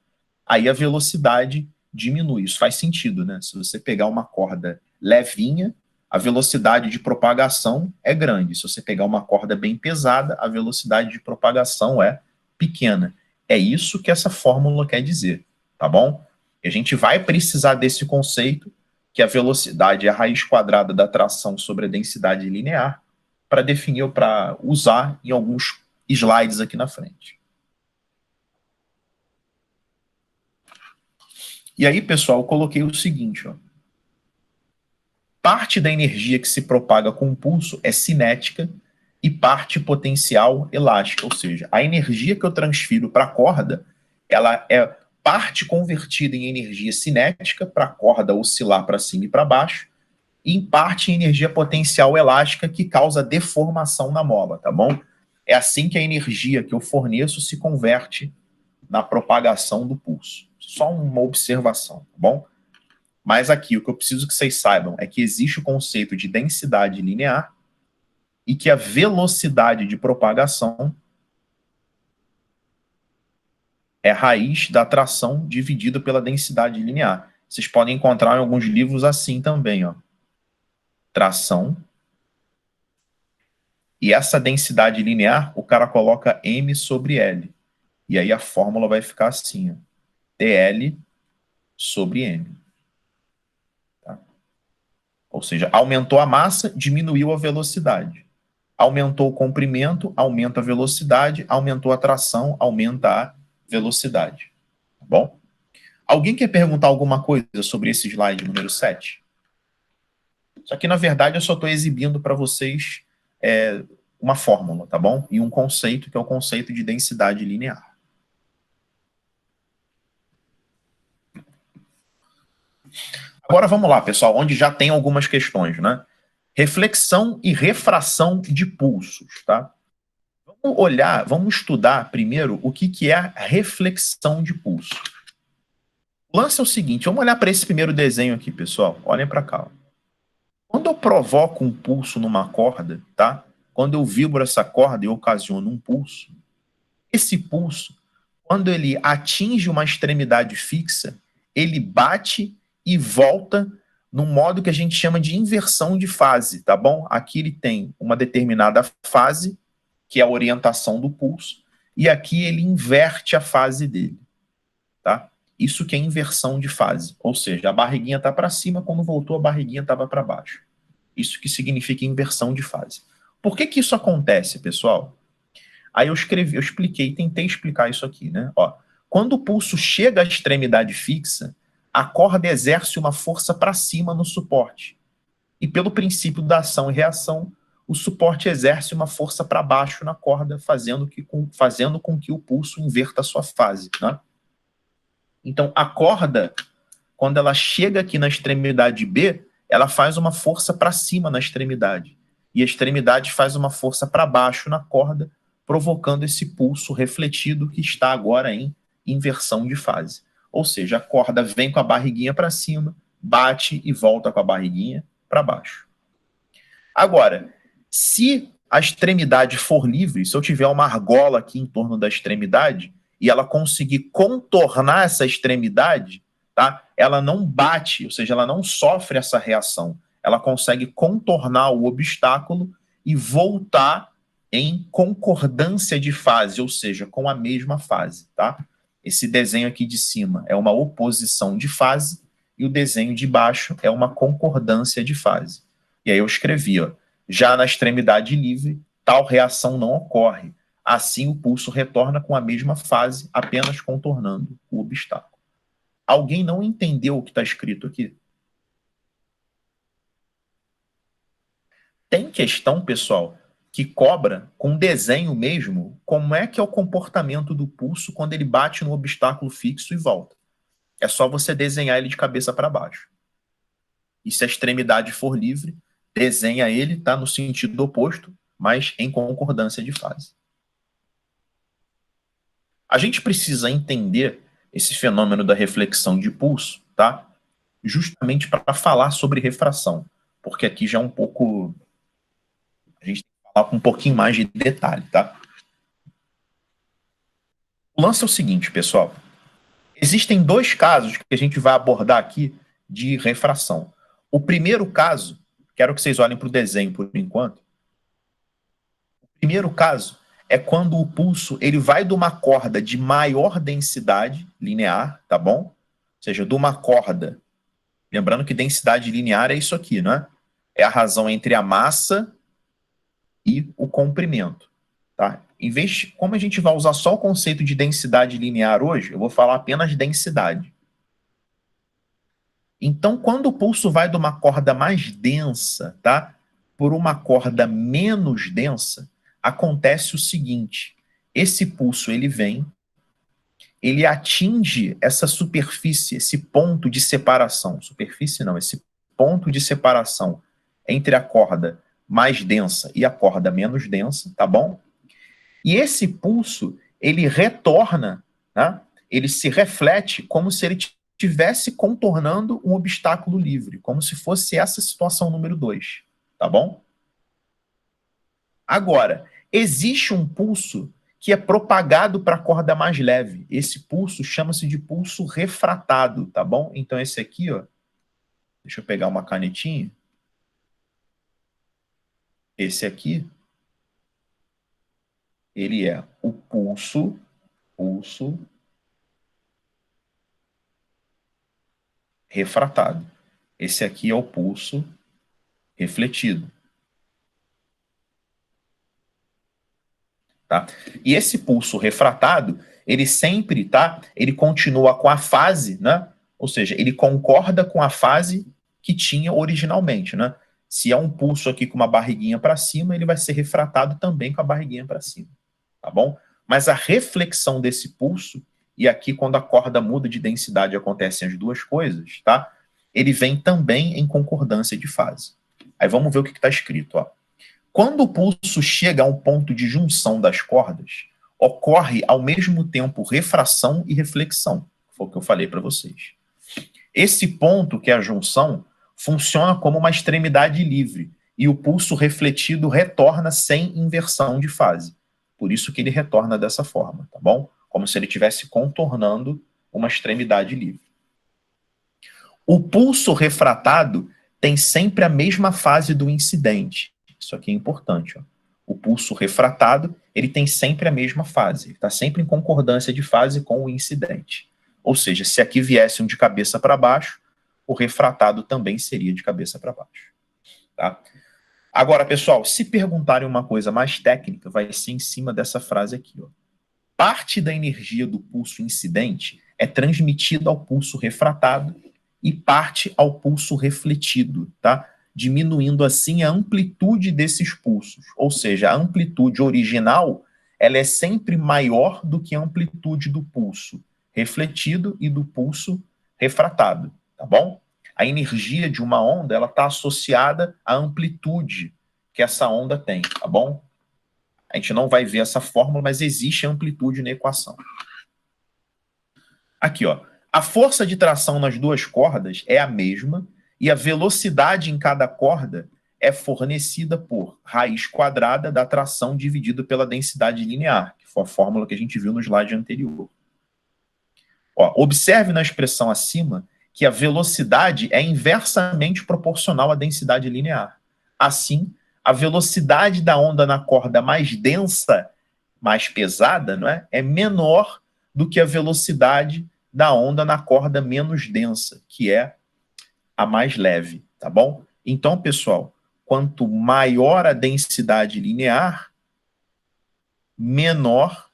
aí a velocidade diminui. Isso faz sentido, né? Se você pegar uma corda levinha, a velocidade de propagação é grande. Se você pegar uma corda bem pesada, a velocidade de propagação é pequena. É isso que essa fórmula quer dizer, tá bom? E a gente vai precisar desse conceito, que a velocidade é a raiz quadrada da tração sobre a densidade linear, para definir ou para usar em alguns slides aqui na frente. E aí, pessoal, eu coloquei o seguinte, ó. Parte da energia que se propaga com o pulso é cinética e parte potencial elástica, ou seja, a energia que eu transfiro para a corda, ela é parte convertida em energia cinética para a corda oscilar para cima e para baixo, e em parte em energia potencial elástica que causa deformação na mola, tá bom? É assim que a energia que eu forneço se converte na propagação do pulso. Só uma observação, tá bom? Mas aqui, o que eu preciso que vocês saibam é que existe o conceito de densidade linear e que a velocidade de propagação é a raiz da tração dividida pela densidade linear. Vocês podem encontrar em alguns livros assim também, ó. Tração. E essa densidade linear, o cara coloca M sobre L. E aí a fórmula vai ficar assim, ó. TL sobre M. Tá? Ou seja, aumentou a massa, diminuiu a velocidade. Aumentou o comprimento, aumenta a velocidade. Aumentou a tração, aumenta a velocidade. Tá bom? Alguém quer perguntar alguma coisa sobre esse slide número 7? Só que, na verdade, eu só estou exibindo para vocês uma fórmula, tá bom? E um conceito, que é o conceito de densidade linear. Agora vamos lá, pessoal, onde já tem algumas questões, né? Reflexão e refração de pulsos, tá? Vamos estudar primeiro o que é a reflexão de pulso. O lance é o seguinte, vamos olhar para esse primeiro desenho aqui, pessoal. Olhem para cá. Quando eu provoco um pulso numa corda, tá? Quando eu vibro essa corda e ocasiono um pulso, esse pulso, quando ele atinge uma extremidade fixa, ele bate e volta num modo que a gente chama de inversão de fase, tá bom? Aqui ele tem uma determinada fase, que é a orientação do pulso, e aqui ele inverte a fase dele, tá? Isso que é inversão de fase, ou seja, a barriguinha está para cima, quando voltou a barriguinha estava para baixo. Isso que significa inversão de fase. Por que que isso acontece, pessoal? Aí eu expliquei, tentei explicar isso aqui, né? Ó, quando o pulso chega à extremidade fixa, a corda exerce uma força para cima no suporte. E pelo princípio da ação e reação, o suporte exerce uma força para baixo na corda, fazendo com que o pulso inverta a sua fase, né? Então, a corda, quando ela chega aqui na extremidade B, ela faz uma força para cima na extremidade. E a extremidade faz uma força para baixo na corda, provocando esse pulso refletido que está agora em inversão de fase. Ou seja, a corda vem com a barriguinha para cima, bate e volta com a barriguinha para baixo. Agora, se a extremidade for livre, se eu tiver uma argola aqui em torno da extremidade e ela conseguir contornar essa extremidade, tá? Ela não bate, ou seja, ela não sofre essa reação. Ela consegue contornar o obstáculo e voltar em concordância de fase, ou seja, com a mesma fase, tá? Esse desenho aqui de cima é uma oposição de fase e o desenho de baixo é uma concordância de fase. E aí eu escrevi, ó, já na extremidade livre, tal reação não ocorre. Assim, o pulso retorna com a mesma fase, apenas contornando o obstáculo. Alguém não entendeu o que está escrito aqui? Tem questão, pessoal, que cobra com desenho mesmo como é que é o comportamento do pulso quando ele bate no obstáculo fixo e volta. É só você desenhar ele de cabeça para baixo. E se a extremidade for livre, desenha ele, tá, no sentido oposto, mas em concordância de fase. A gente precisa entender esse fenômeno da reflexão de pulso, tá? Justamente para falar sobre refração, porque aqui já é um pouco... A gente tem que falar com um pouquinho mais de detalhe, tá? O lance é o seguinte, pessoal. Existem dois casos que a gente vai abordar aqui de refração. O primeiro caso, quero que vocês olhem para o desenho por enquanto. O primeiro caso é quando o pulso ele vai de uma corda de maior densidade linear, tá bom? Ou seja, de uma corda. Lembrando que densidade linear é isso aqui, não é? É a razão entre a massa e o comprimento, tá? Em vez de, como a gente vai usar só o conceito de densidade linear hoje, eu vou falar apenas densidade. Então, quando o pulso vai de uma corda mais densa, tá, por uma corda menos densa, acontece o seguinte: esse pulso ele vem, ele atinge essa superfície, esse ponto de separação, superfície não, esse ponto de separação entre a corda mais densa e a corda menos densa, tá bom? E esse pulso, ele retorna, né? Ele se reflete como se ele estivesse contornando um obstáculo livre, como se fosse essa situação número 2, tá bom? Agora, existe um pulso que é propagado para a corda mais leve. Esse pulso chama-se de pulso refratado, tá bom? Então esse aqui, ó, deixa eu pegar uma canetinha. Esse aqui, ele é o pulso refratado. Esse aqui é o pulso refletido. Tá? E esse pulso refratado, ele sempre, tá? Ele continua com a fase, né? Ou seja, ele concorda com a fase que tinha originalmente, né? Se é um pulso aqui com uma barriguinha para cima, ele vai ser refratado também com a barriguinha para cima, tá bom? Mas a reflexão desse pulso, e aqui quando a corda muda de densidade acontecem as duas coisas, tá? Ele vem também em concordância de fase. Aí vamos ver o que está escrito, ó. Quando o pulso chega a um ponto de junção das cordas, ocorre ao mesmo tempo refração e reflexão. Foi o que eu falei para vocês. Esse ponto, que é a junção, funciona como uma extremidade livre, e o pulso refletido retorna sem inversão de fase. Por isso que ele retorna dessa forma, tá bom? Como se ele estivesse contornando uma extremidade livre. O pulso refratado tem sempre a mesma fase do incidente. Isso aqui é importante. Ó. O pulso refratado, ele tem sempre a mesma fase. Ele está sempre em concordância de fase com o incidente. Ou seja, se aqui viesse um de cabeça para baixo, o refratado também seria de cabeça para baixo. Tá? Agora, pessoal, se perguntarem uma coisa mais técnica, vai ser em cima dessa frase aqui. Ó. Parte da energia do pulso incidente é transmitida ao pulso refratado e parte ao pulso refletido, tá? Diminuindo assim a amplitude desses pulsos. Ou seja, a amplitude original ela é sempre maior do que a amplitude do pulso refletido e do pulso refratado, tá bom? A energia de uma onda ela está associada à amplitude que essa onda tem, tá bom? A gente não vai ver essa fórmula, mas existe amplitude na equação. Aqui, ó. A força de tração nas duas cordas é a mesma e a velocidade em cada corda é fornecida por raiz quadrada da tração dividido pela densidade linear, que foi a fórmula que a gente viu no slide anterior. Ó, observe na expressão acima que a velocidade é inversamente proporcional à densidade linear. Assim, a velocidade da onda na corda mais densa, mais pesada, não é? É menor do que a velocidade da onda na corda menos densa, que é a mais leve, tá bom? Então, pessoal, quanto maior a densidade linear, menor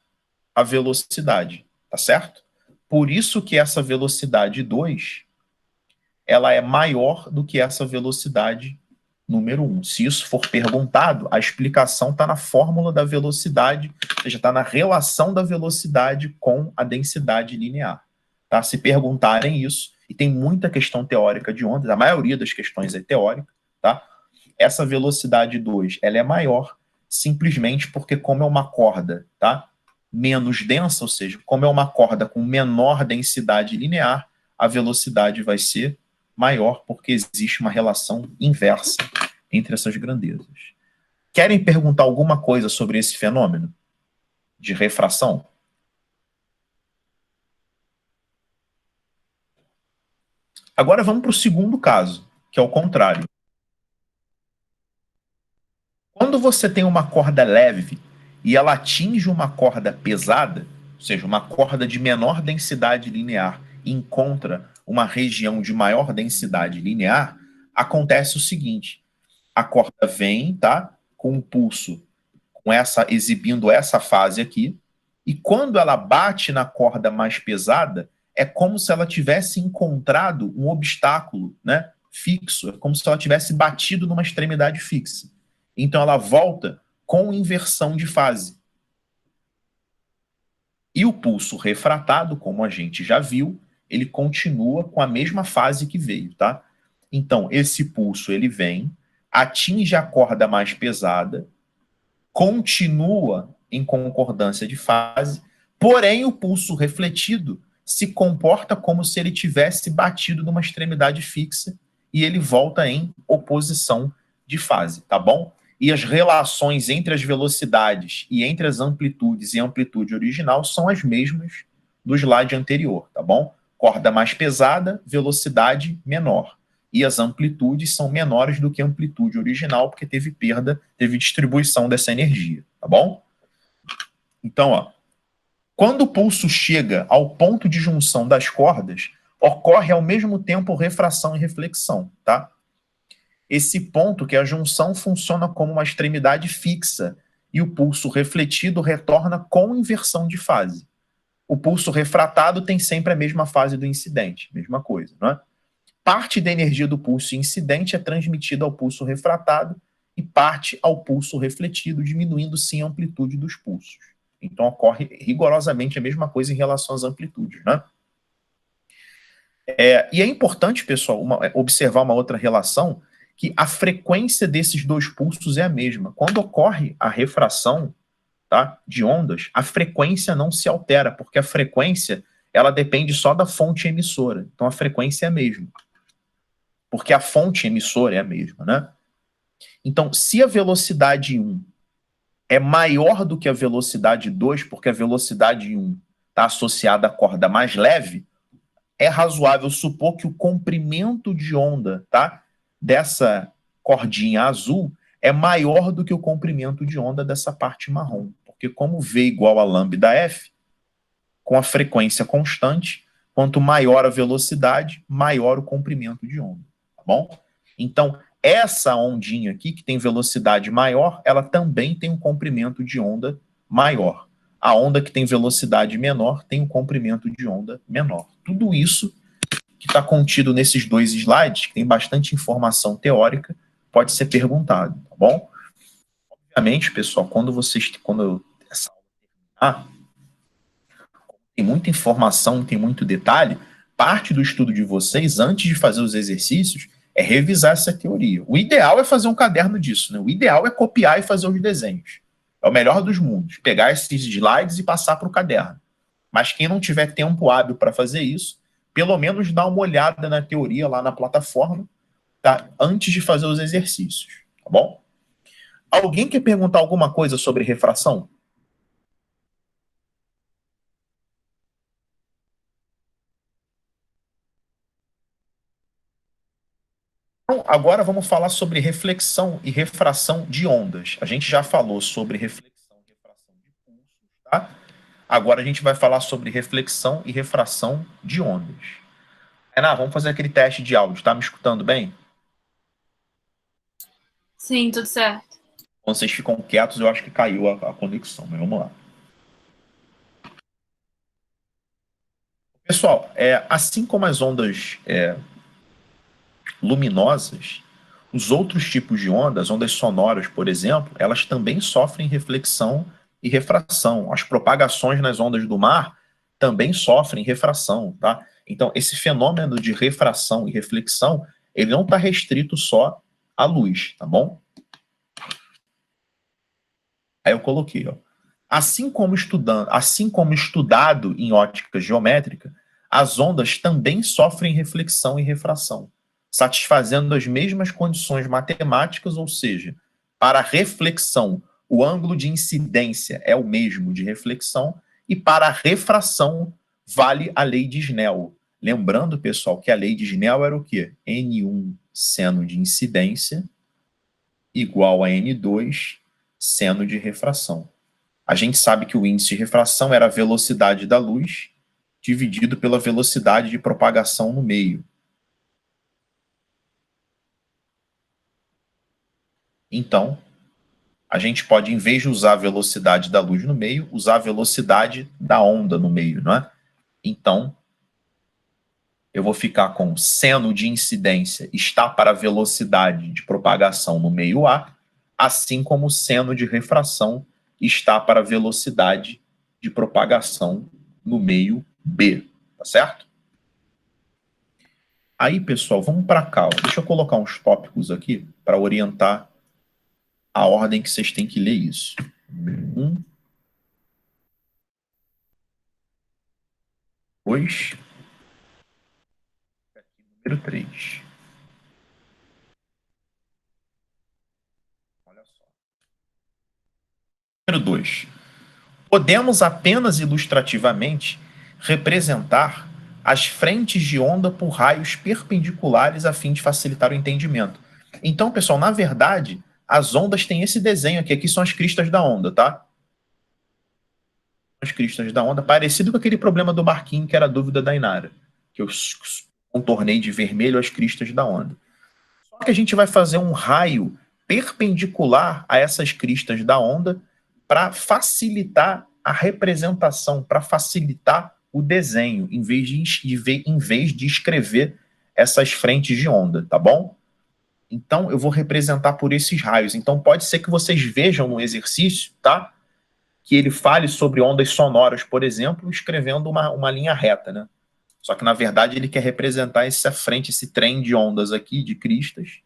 a velocidade, tá certo? Por isso que essa velocidade 2, ela é maior do que essa velocidade número 1. Se isso for perguntado, a explicação está na fórmula da velocidade, ou seja, está na relação da velocidade com a densidade linear. Tá? Se perguntarem isso, e tem muita questão teórica de ondas, a maioria das questões é teórica, tá? Essa velocidade 2, ela é maior simplesmente porque como é uma corda, tá? Menos densa, ou seja, como é uma corda com menor densidade linear, a velocidade vai ser maior porque existe uma relação inversa entre essas grandezas. Querem perguntar alguma coisa sobre esse fenômeno de refração? Agora vamos para o segundo caso, que é o contrário. Quando você tem uma corda leve e ela atinge uma corda pesada, ou seja, uma corda de menor densidade linear e encontra uma região de maior densidade linear, acontece o seguinte: a corda vem, tá, com um pulso, exibindo essa fase aqui, e quando ela bate na corda mais pesada, é como se ela tivesse encontrado um obstáculo, né, fixo, é como se ela tivesse batido numa extremidade fixa. Então ela volta com inversão de fase. E o pulso refratado, como a gente já viu, ele continua com a mesma fase que veio, tá? Então esse pulso ele vem, atinge a corda mais pesada, continua em concordância de fase, porém o pulso refletido se comporta como se ele tivesse batido numa extremidade fixa e ele volta em oposição de fase, tá bom? E as relações entre as velocidades e entre as amplitudes e a amplitude original são as mesmas do slide anterior, tá bom? Corda mais pesada, velocidade menor. E as amplitudes são menores do que a amplitude original, porque teve perda, teve distribuição dessa energia, tá bom? Então, ó, quando o pulso chega ao ponto de junção das cordas, ocorre ao mesmo tempo refração e reflexão, tá? Esse ponto, que é a junção, funciona como uma extremidade fixa e o pulso refletido retorna com inversão de fase. O pulso refratado tem sempre a mesma fase do incidente, mesma coisa, não é? Parte da energia do pulso incidente é transmitida ao pulso refratado e parte ao pulso refletido, diminuindo sim a amplitude dos pulsos. Então ocorre rigorosamente a mesma coisa em relação às amplitudes, né? E é importante, pessoal, observar uma outra relação, que a frequência desses dois pulsos é a mesma. Quando ocorre a refração, tá, de ondas, a frequência não se altera, porque a frequência ela depende só da fonte emissora. Então a frequência é a mesma. Porque a fonte emissora é a mesma, né? Então, se a velocidade 1 é maior do que a velocidade 2, porque a velocidade 1 está associada à corda mais leve, é razoável supor que o comprimento de onda, tá, dessa cordinha azul é maior do que o comprimento de onda dessa parte marrom. Porque como V igual a lambda F, com a frequência constante, quanto maior a velocidade, maior o comprimento de onda, tá bom? Então, essa ondinha aqui, que tem velocidade maior, ela também tem um comprimento de onda maior. A onda que tem velocidade menor tem um comprimento de onda menor. Tudo isso que está contido nesses dois slides, que tem bastante informação teórica, pode ser perguntado, tá bom? Obviamente, pessoal, quando essa aula terminar, tem muita informação, tem muito detalhe, parte do estudo de vocês, antes de fazer os exercícios, é revisar essa teoria. O ideal é fazer um caderno disso, né? O ideal é copiar e fazer os desenhos. É o melhor dos mundos, pegar esses slides e passar para o caderno. Mas quem não tiver tempo hábil para fazer isso, pelo menos dá uma olhada na teoria lá na plataforma, tá? Antes de fazer os exercícios, tá bom? Alguém quer perguntar alguma coisa sobre refração? Então, agora vamos falar sobre reflexão e refração de ondas. A gente já falou sobre reflexão e refração de pulsos, tá? Agora a gente vai falar sobre reflexão e refração de ondas. Renan, vamos fazer aquele teste de áudio, tá me escutando bem? Sim, tudo certo. Quando vocês ficam quietos, eu acho que caiu a conexão, mas vamos lá. Pessoal, assim como as ondas luminosas, os outros tipos de ondas, ondas sonoras, por exemplo, elas também sofrem reflexão e refração. As propagações nas ondas do mar também sofrem refração, tá? Então, esse fenômeno de refração e reflexão, ele não está restrito só à luz, tá bom? Aí eu coloquei, ó. Assim como estudado em ótica geométrica, as ondas também sofrem reflexão e refração, satisfazendo as mesmas condições matemáticas, ou seja, para a reflexão, o ângulo de incidência é o mesmo de reflexão, e para a refração, vale a lei de Snell. Lembrando, pessoal, que a lei de Snell era o quê? N1 seno de incidência igual a N2 seno de refração. A gente sabe que o índice de refração era a velocidade da luz dividido pela velocidade de propagação no meio. Então, a gente pode, em vez de usar a velocidade da luz no meio, usar a velocidade da onda no meio, não é? Então, eu vou ficar com seno de incidência está para a velocidade de propagação no meio A, assim como o seno de refração está para a velocidade de propagação no meio B, tá certo? Aí, pessoal, vamos para cá. Deixa eu colocar uns tópicos aqui para orientar a ordem que vocês têm que ler isso. Número 1. 2. Número 3. Olha só. Número 2. Podemos apenas ilustrativamente representar as frentes de onda por raios perpendiculares a fim de facilitar o entendimento. Então, pessoal, na verdade, as ondas têm esse desenho aqui. Aqui são as cristas da onda, tá? As cristas da onda, parecido com aquele problema do barquinho que era a dúvida da Inara, que eu contornei de vermelho as cristas da onda. Só que a gente vai fazer um raio perpendicular a essas cristas da onda para facilitar a representação, para facilitar o desenho, em vez de escrever essas frentes de onda, tá bom? Então, eu vou representar por esses raios. Então, pode ser que vocês vejam no exercício, tá? Que ele fale sobre ondas sonoras, por exemplo, escrevendo uma linha reta, né? Só que, na verdade, ele quer representar essa frente, esse trem de ondas aqui, de cristas.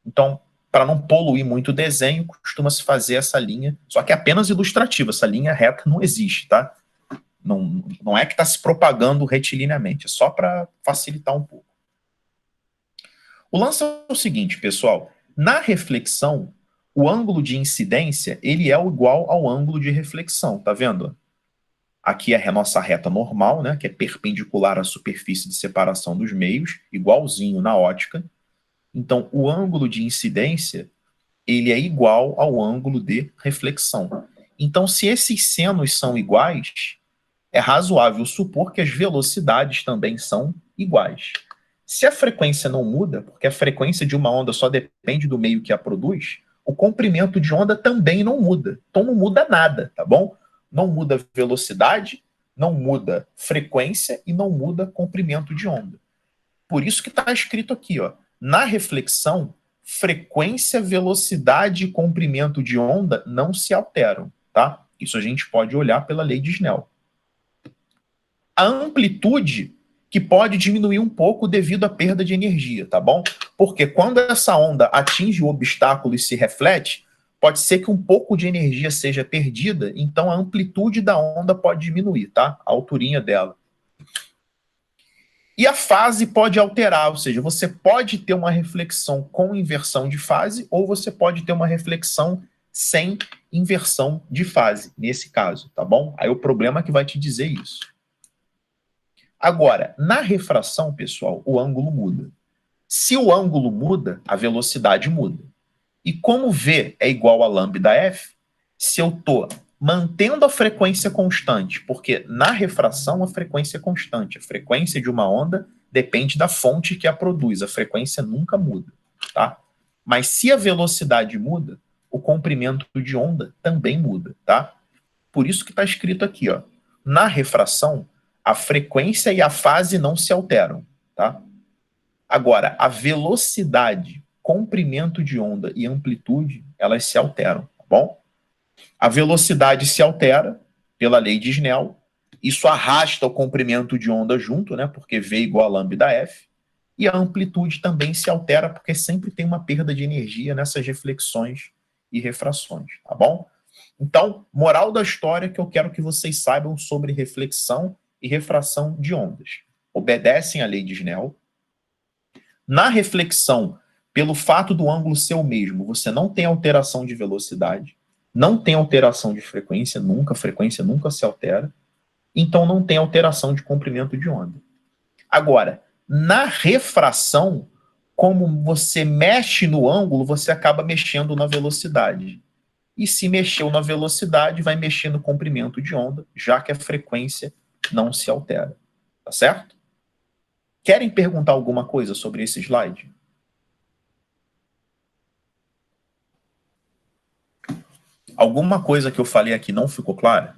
Então, para não poluir muito o desenho, costuma-se fazer essa linha, só que é apenas ilustrativa, essa linha reta não existe, tá? Não é que está se propagando retilineamente, é só para facilitar um pouco. O lance é o seguinte, pessoal, na reflexão, o ângulo de incidência, ele é igual ao ângulo de reflexão, tá vendo? Aqui é a nossa reta normal, né, que é perpendicular à superfície de separação dos meios, igualzinho na ótica. Então, o ângulo de incidência, ele é igual ao ângulo de reflexão. Então, se esses senos são iguais, é razoável supor que as velocidades também são iguais. Se a frequência não muda, porque a frequência de uma onda só depende do meio que a produz, o comprimento de onda também não muda. Então não muda nada, tá bom? Não muda velocidade, não muda frequência e não muda comprimento de onda. Por isso que está escrito aqui, ó, na reflexão, frequência, velocidade e comprimento de onda não se alteram, tá? Isso a gente pode olhar pela lei de Snell. A amplitude que pode diminuir um pouco devido à perda de energia, tá bom? Porque quando essa onda atinge o obstáculo e se reflete, pode ser que um pouco de energia seja perdida, então a amplitude da onda pode diminuir, tá? A alturinha dela. E a fase pode alterar, ou seja, você pode ter uma reflexão com inversão de fase ou você pode ter uma reflexão sem inversão de fase, nesse caso, tá bom? Aí o problema é que vai te dizer isso. Agora, na refração, pessoal, o ângulo muda. Se o ângulo muda, a velocidade muda. E como V é igual a lambda F, se eu estou mantendo a frequência constante, porque na refração a frequência é constante, a frequência de uma onda depende da fonte que a produz, a frequência nunca muda, tá? Mas se a velocidade muda, o comprimento de onda também muda, tá? Por isso que está escrito aqui, ó, na refração, a frequência e a fase não se alteram, tá? Agora, a velocidade, comprimento de onda e amplitude, elas se alteram, tá bom? A velocidade se altera pela lei de Snell, isso arrasta o comprimento de onda junto, né? Porque V igual a lambda F, e a amplitude também se altera, porque sempre tem uma perda de energia nessas reflexões e refrações, tá bom? Então, moral da história que eu quero que vocês saibam sobre reflexão e refração de ondas. Obedecem à lei de Snell. Na reflexão, pelo fato do ângulo ser o mesmo, você não tem alteração de velocidade, não tem alteração de frequência nunca se altera, então não tem alteração de comprimento de onda. Agora, na refração, como você mexe no ângulo, você acaba mexendo na velocidade. E se mexeu na velocidade, vai mexer no comprimento de onda, já que a frequência não se altera. Tá certo? Querem perguntar alguma coisa sobre esse slide? Alguma coisa que eu falei aqui não ficou clara?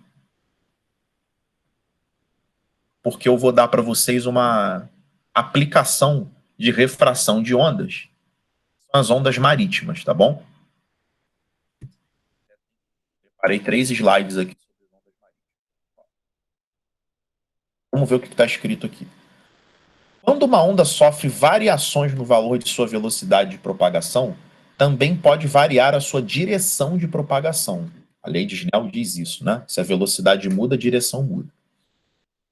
Porque eu vou dar para vocês uma aplicação de refração de ondas, são as ondas marítimas, tá bom? Preparei 3 slides aqui sobre ondas marítimas. Vamos ver o que está escrito aqui. Quando uma onda sofre variações no valor de sua velocidade de propagação, também pode variar a sua direção de propagação. A lei de Snell diz isso, né? Se a velocidade muda, a direção muda.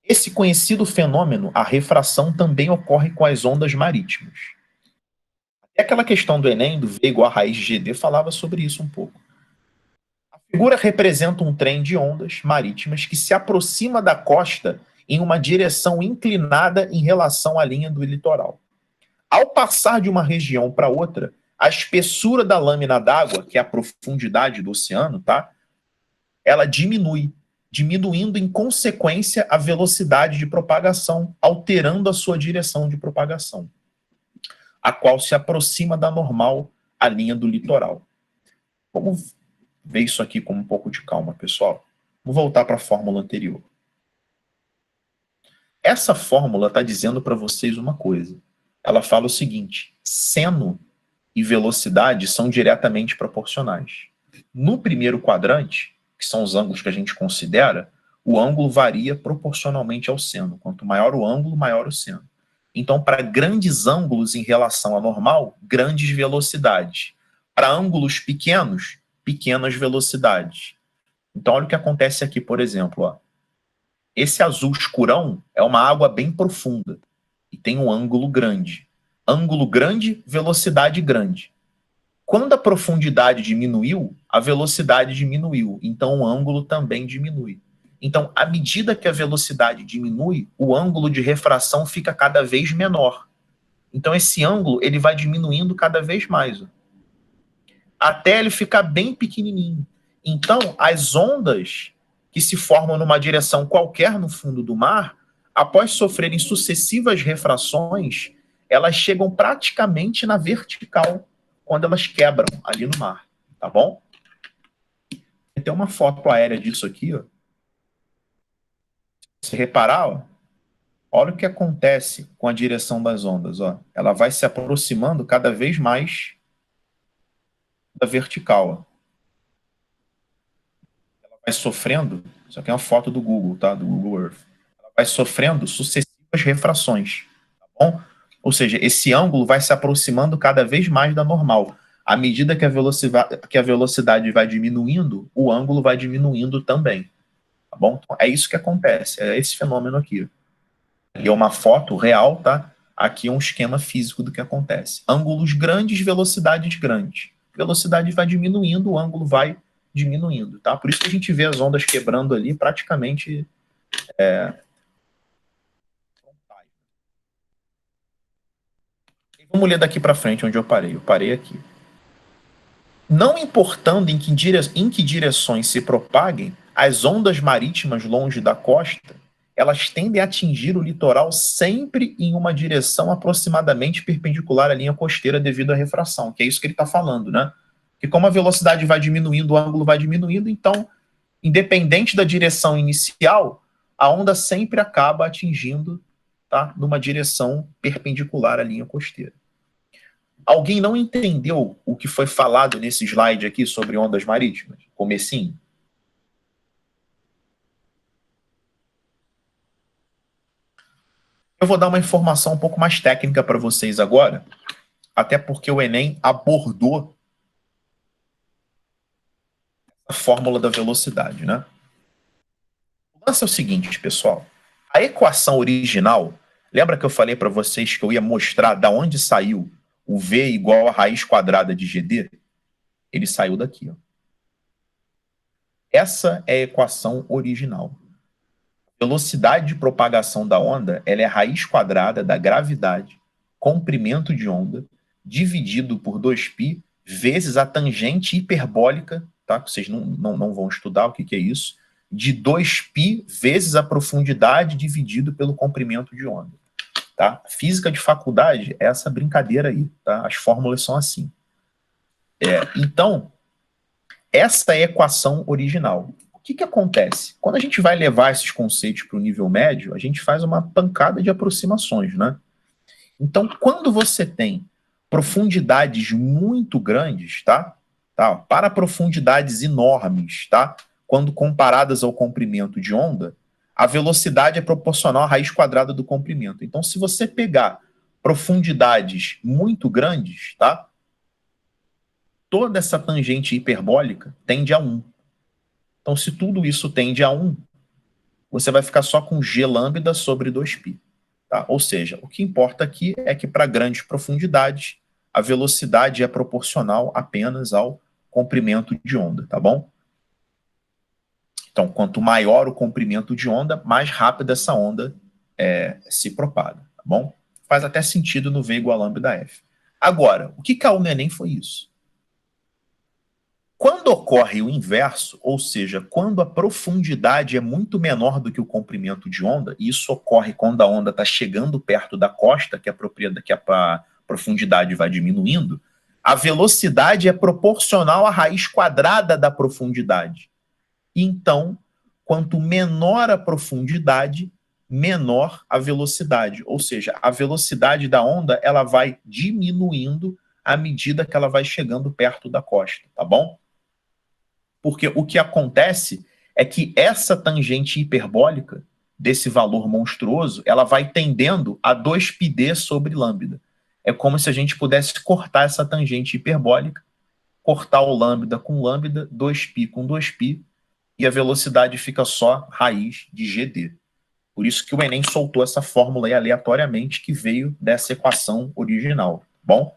Esse conhecido fenômeno, a refração, também ocorre com as ondas marítimas. Até aquela questão do Enem, do V igual a raiz de GD, falava sobre isso um pouco. A figura representa um trem de ondas marítimas que se aproxima da costa em uma direção inclinada em relação à linha do litoral. Ao passar de uma região para outra, a espessura da lâmina d'água, que é a profundidade do oceano, tá? Ela diminui, diminuindo em consequência a velocidade de propagação, alterando a sua direção de propagação, a qual se aproxima da normal à linha do litoral. Vamos ver isso aqui com um pouco de calma, pessoal. Vou voltar para a fórmula anterior. Essa fórmula está dizendo para vocês uma coisa. Ela fala o seguinte: seno e velocidade são diretamente proporcionais. No primeiro quadrante, que são os ângulos que a gente considera, o ângulo varia proporcionalmente ao seno. Quanto maior o ângulo, maior o seno. Então, para grandes ângulos em relação à normal, grandes velocidades. Para ângulos pequenos, pequenas velocidades. Então, olha o que acontece aqui, por exemplo, ó. Esse azul escurão é uma água bem profunda e tem um ângulo grande. Ângulo grande, velocidade grande. Quando a profundidade diminuiu, a velocidade diminuiu, então o ângulo também diminui. Então, à medida que a velocidade diminui, o ângulo de refração fica cada vez menor. Então, esse ângulo ele vai diminuindo cada vez mais, ó, até ele ficar bem pequenininho. Então, as ondas que se formam numa direção qualquer no fundo do mar, após sofrerem sucessivas refrações, elas chegam praticamente na vertical quando elas quebram ali no mar, tá bom? Tem uma foto aérea disso aqui, ó. Se reparar, ó, olha o que acontece com a direção das ondas, ó. Ela vai se aproximando cada vez mais da vertical, ó. Ela vai sofrendo, isso aqui é uma foto do Google, tá? Do Google Earth. Ela vai sofrendo sucessivas refrações, tá bom? Ou seja, esse ângulo vai se aproximando cada vez mais da normal. À medida que a velocidade vai diminuindo, o ângulo vai diminuindo também, tá bom? Então, é isso que acontece, é esse fenômeno aqui. E é uma foto real, tá? Aqui é um esquema físico do que acontece. Ângulos grandes, velocidades grandes. Velocidade vai diminuindo, o ângulo vai diminuindo, tá? Por isso que a gente vê as ondas quebrando ali praticamente... Vamos ler daqui para frente onde eu parei. Eu parei aqui. Não importando em que direções se propaguem, as ondas marítimas longe da costa, elas tendem a atingir o litoral sempre em uma direção aproximadamente perpendicular à linha costeira devido à refração, que é isso que ele está falando, né? Que como a velocidade vai diminuindo, o ângulo vai diminuindo, então, independente da direção inicial, a onda sempre acaba atingindo, tá, numa direção perpendicular à linha costeira. Alguém não entendeu o que foi falado nesse slide aqui sobre ondas marítimas? Comecinho? Eu vou dar uma informação um pouco mais técnica para vocês agora, até porque o Enem abordou a fórmula da velocidade, né? O lance é o seguinte, pessoal. A equação original, lembra que eu falei para vocês que eu ia mostrar da onde saiu o V igual a raiz quadrada de GD? Ele saiu daqui, ó. Essa é a equação original. Velocidade de propagação da onda, ela é a raiz quadrada da gravidade, comprimento de onda, dividido por 2π, vezes a tangente hiperbólica, tá? Vocês não vão estudar o que é isso, de 2π vezes a profundidade dividido pelo comprimento de onda. Tá? Física de faculdade é essa brincadeira aí, tá? As fórmulas são assim. Então, essa é a equação original. O que acontece? Quando a gente vai levar esses conceitos para o nível médio, a gente faz uma pancada de aproximações, né? Então, quando você tem profundidades muito grandes, tá? Para profundidades enormes, tá? Quando comparadas ao comprimento de onda, a velocidade é proporcional à raiz quadrada do comprimento. Então, se você pegar profundidades muito grandes, tá? Toda essa tangente hiperbólica tende a 1. Então, se tudo isso tende a 1, você vai ficar só com G lambda sobre 2π. Tá? Ou seja, o que importa aqui é que para grandes profundidades, a velocidade é proporcional apenas ao comprimento de onda, tá bom? Então, quanto maior o comprimento de onda, mais rápido essa onda se propaga, tá bom? Faz até sentido no V igual a lambda F. Agora, o que caiu no Enem foi isso. Quando ocorre o inverso, ou seja, quando a profundidade é muito menor do que o comprimento de onda, e isso ocorre quando a onda está chegando perto da costa, que a profundidade vai diminuindo, a velocidade é proporcional à raiz quadrada da profundidade. Então, quanto menor a profundidade, menor a velocidade. Ou seja, a velocidade da onda ela vai diminuindo à medida que ela vai chegando perto da costa, tá bom? Porque o que acontece é que essa tangente hiperbólica desse valor monstruoso, ela vai tendendo a 2πd sobre lambda. É como se a gente pudesse cortar essa tangente hiperbólica, cortar o lambda com lambda, 2π com 2π, e a velocidade fica só raiz de GD. Por isso que o Enem soltou essa fórmula aí aleatoriamente que veio dessa equação original, tá bom?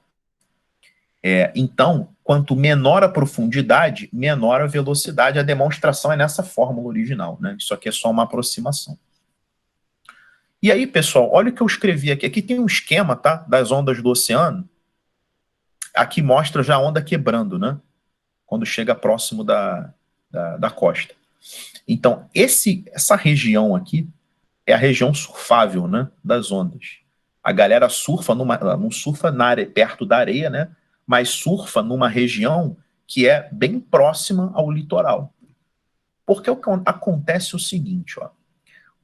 Então, quanto menor a profundidade, menor a velocidade. A demonstração é nessa fórmula original, né? Isso aqui é só uma aproximação. E aí, pessoal, olha o que eu escrevi aqui. Aqui tem um esquema, tá? Das ondas do oceano. Aqui mostra já a onda quebrando, né? Quando chega próximo da costa. Então, essa região aqui é a região surfável, né? Das ondas. A galera surfa não surfa na área, perto da areia, né? Mas surfa numa região que é bem próxima ao litoral. Porque acontece o seguinte, ó.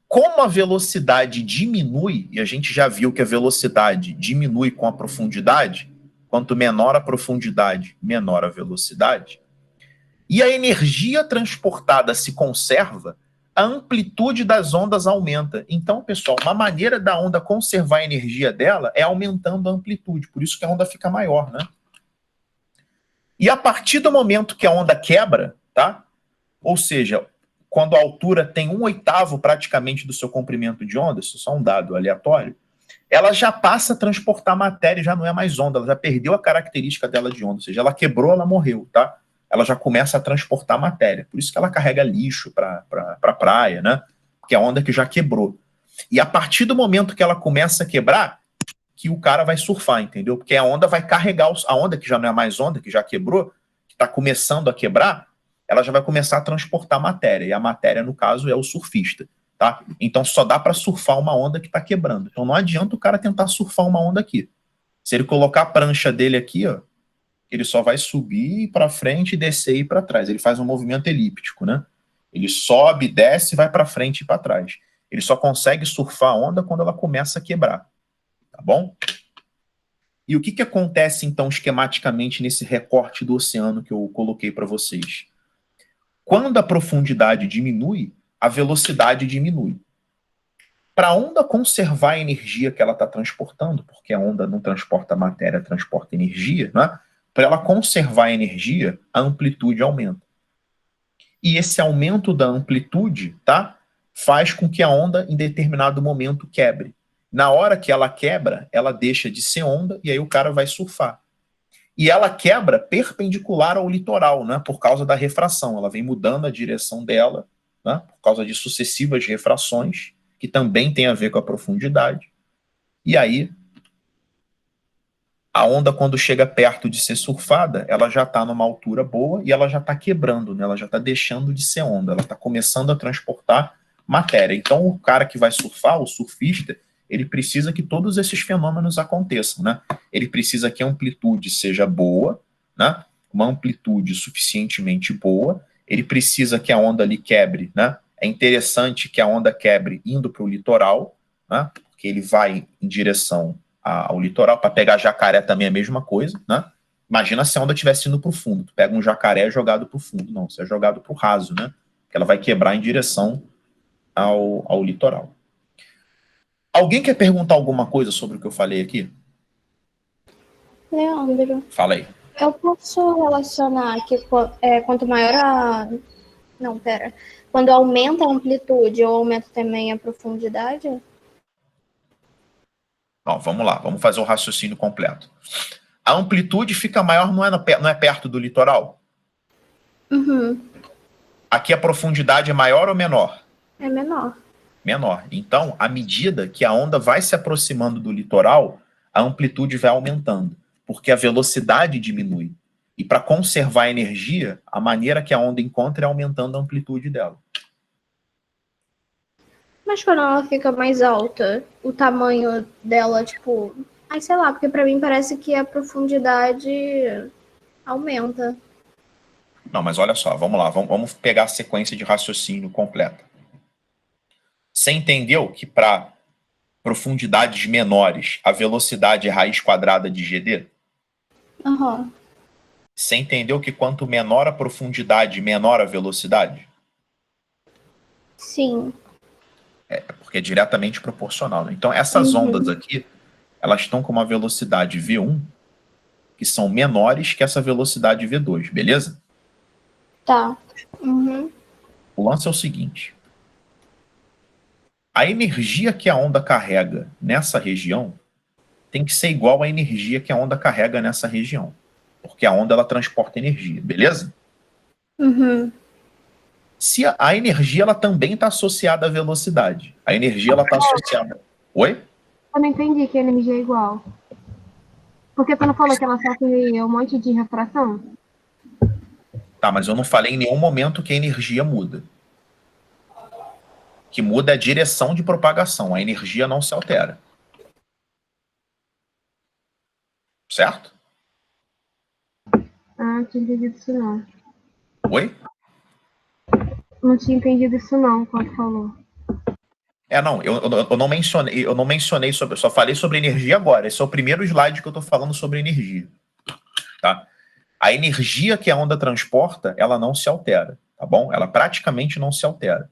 Como a velocidade diminui, e a gente já viu que a velocidade diminui com a profundidade, quanto menor a profundidade, menor a velocidade, e a energia transportada se conserva, a amplitude das ondas aumenta. Então, pessoal, uma maneira da onda conservar a energia dela é aumentando a amplitude, por isso que a onda fica maior, né? E a partir do momento que a onda quebra, tá? Ou seja, quando a altura tem 1/8 praticamente do seu comprimento de onda, isso é só um dado aleatório, ela já passa a transportar matéria, já não é mais onda, ela já perdeu a característica dela de onda, ou seja, ela quebrou, ela morreu, tá? Ela já começa a transportar matéria, por isso que ela carrega lixo para a praia, né? Porque é a onda que já quebrou. E a partir do momento que ela começa a quebrar, que o cara vai surfar, entendeu? Porque a onda vai carregar, a onda que já não é mais onda, que já quebrou, que está começando a quebrar, ela já vai começar a transportar matéria, e a matéria, no caso, é o surfista, tá? Então só dá para surfar uma onda que está quebrando. Então não adianta o cara tentar surfar uma onda aqui. Se ele colocar a prancha dele aqui, ó, ele só vai subir para frente, descer e para trás. Ele faz um movimento elíptico, né? Ele sobe, desce, vai para frente e para trás. Ele só consegue surfar a onda quando ela começa a quebrar, tá bom? E o que acontece, então, esquematicamente nesse recorte do oceano que eu coloquei para vocês? Quando a profundidade diminui, a velocidade diminui. Para a onda conservar a energia que ela está transportando, porque a onda não transporta matéria, transporta energia, né? Para ela conservar a energia, a amplitude aumenta. E esse aumento da amplitude, tá, faz com que a onda, em determinado momento, quebre. Na hora que ela quebra, ela deixa de ser onda e aí o cara vai surfar. E ela quebra perpendicular ao litoral, né, por causa da refração. Ela vem mudando a direção dela, né, por causa de sucessivas refrações, que também tem a ver com a profundidade. E aí, a onda, quando chega perto de ser surfada, ela já está numa altura boa e ela já está quebrando, né, ela já está deixando de ser onda, ela está começando a transportar matéria. Então, o cara que vai surfar, o surfista, ele precisa que todos esses fenômenos aconteçam, né? Ele precisa que a amplitude seja boa, né? Uma amplitude suficientemente boa. Ele precisa que a onda ali quebre, né? É interessante que a onda quebre indo para o litoral, né? Porque ele vai em direção ao litoral. Para pegar jacaré também é a mesma coisa, né? Imagina se a onda estivesse indo para o fundo. Tu pega um jacaré jogado para o fundo. Não, isso é jogado para o raso, né? Porque ela vai quebrar em direção ao litoral. Alguém quer perguntar alguma coisa sobre o que eu falei aqui? Leandro, Fala aí. eu posso relacionar que quanto maior a... Não, pera. Quando aumenta a amplitude, ou aumenta também a profundidade? Bom, vamos lá, vamos fazer o raciocínio completo. A amplitude fica maior, não é perto do litoral? Uhum. Aqui a profundidade é maior ou menor? É menor. Menor. Então, à medida que a onda vai se aproximando do litoral, a amplitude vai aumentando, porque a velocidade diminui. E para conservar a energia, a maneira que a onda encontra é aumentando a amplitude dela. Mas quando ela fica mais alta, o tamanho dela, tipo... Ai, sei lá, porque pra mim parece que a profundidade aumenta. Não, mas olha só, vamos lá, vamos pegar a sequência de raciocínio completa. Você entendeu que para profundidades menores, a velocidade é raiz quadrada de GD? Aham. Você entendeu que quanto menor a profundidade, menor a velocidade? Sim. Porque é diretamente proporcional, né? Então, essas ondas aqui, elas estão com uma velocidade V1, que são menores que essa velocidade V2, beleza? Tá. Uhum. O lance é o seguinte. A energia que a onda carrega nessa região tem que ser igual à energia que a onda carrega nessa região. porque a onda ela transporta energia, beleza? Uhum. Se a energia ela também está associada à velocidade. A energia ela está associada. Oi? Eu não entendi que a energia é igual. Porque tu não falou que ela sofre um monte de refração? Tá, mas eu não falei em nenhum momento que a energia muda. O que muda é a direção de propagação. A energia não se altera. Certo? Ah, não tinha entendido isso não. Oi? Não tinha entendido isso não, quando falou. Não, eu não mencionei sobre, eu só falei sobre energia agora. Esse é o primeiro slide que eu estou falando sobre energia. Tá? A energia que a onda transporta, ela não se altera, tá bom? Ela praticamente não se altera.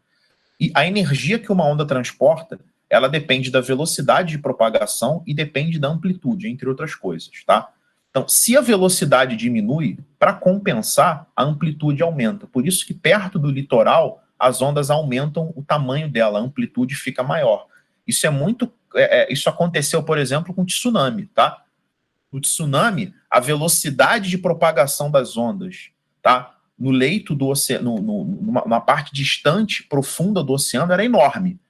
E a energia que uma onda transporta, ela depende da velocidade de propagação e depende da amplitude, entre outras coisas, tá? Então, se a velocidade diminui, para compensar, a amplitude aumenta. Por isso que perto do litoral, as ondas aumentam o tamanho dela, a amplitude fica maior. Isso é muito... isso aconteceu, por exemplo, com o tsunami, tá? No tsunami, a velocidade de propagação das ondas, tá? No leito do oceano, numa parte distante, profunda do oceano, era enorme.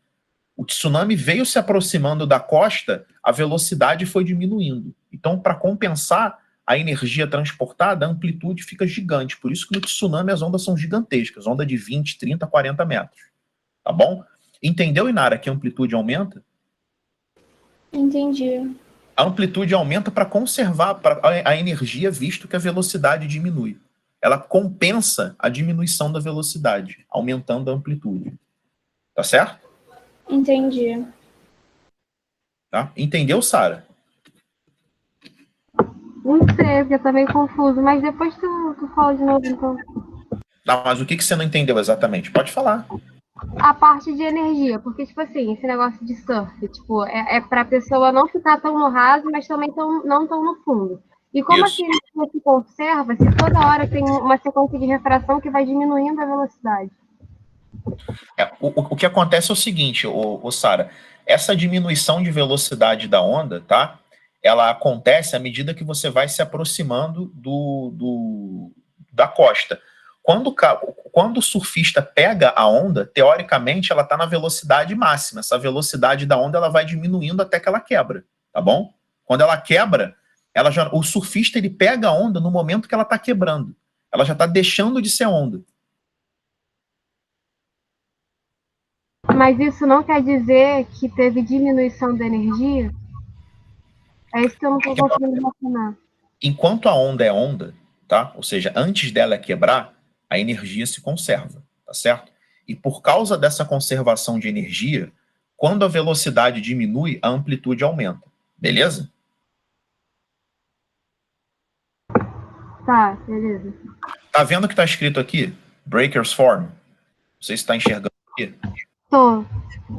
O tsunami veio se aproximando da costa, a velocidade foi diminuindo. Então, para compensar a energia transportada, a amplitude fica gigante. Por isso que no tsunami as ondas são gigantescas, onda de 20, 30, 40 metros. Tá bom? Entendeu, Inara, que a amplitude aumenta? Entendi. A amplitude aumenta para conservar a energia, visto que a velocidade diminui. Ela compensa a diminuição da velocidade, aumentando a amplitude. Tá certo? Entendi. Tá? Entendeu, Sara? Não sei, porque tá meio confuso, mas depois tu fala de novo, então. Não, mas o que você não entendeu exatamente? Pode falar. A parte de energia, porque, tipo assim, esse negócio de surf, tipo, é pra pessoa não ficar tão no raso, mas também não tão no fundo. E como Isso. a energia se conserva se toda hora tem uma sequência de refração que vai diminuindo a velocidade? O que acontece é o seguinte, Sara, essa diminuição de velocidade da onda, tá? Ela acontece à medida que você vai se aproximando da costa. Quando o surfista pega a onda, teoricamente ela está na velocidade máxima. Essa velocidade da onda ela vai diminuindo até que ela quebra, tá bom? Quando ela quebra, o surfista ele pega a onda no momento que ela está quebrando. Ela já está deixando de ser onda. Mas isso não quer dizer que teve diminuição da energia? É isso que eu não estou conseguindo relacionar. Enquanto a onda é onda, tá? Ou seja, antes dela quebrar, a energia se conserva, tá certo? E por causa dessa conservação de energia, quando a velocidade diminui, a amplitude aumenta. Beleza? Tá, beleza. Tá vendo o que tá escrito aqui? Breakers form. Não sei se está enxergando aqui. Tô.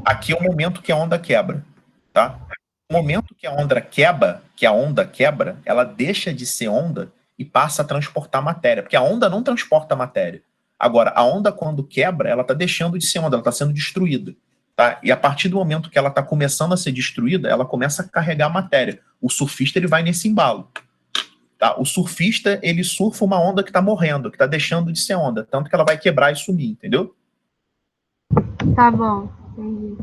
Aqui é o momento que a onda quebra, tá? No momento que a onda quebra, ela deixa de ser onda e passa a transportar matéria, porque a onda não transporta matéria. Agora, a onda quando quebra, ela está deixando de ser onda, ela está sendo destruída, tá? E a partir do momento que ela está começando a ser destruída, ela começa a carregar matéria. O surfista ele vai nesse embalo, tá? O surfista ele surfa uma onda que está morrendo, que está deixando de ser onda, tanto que ela vai quebrar e sumir, entendeu? Tá bom, entendi.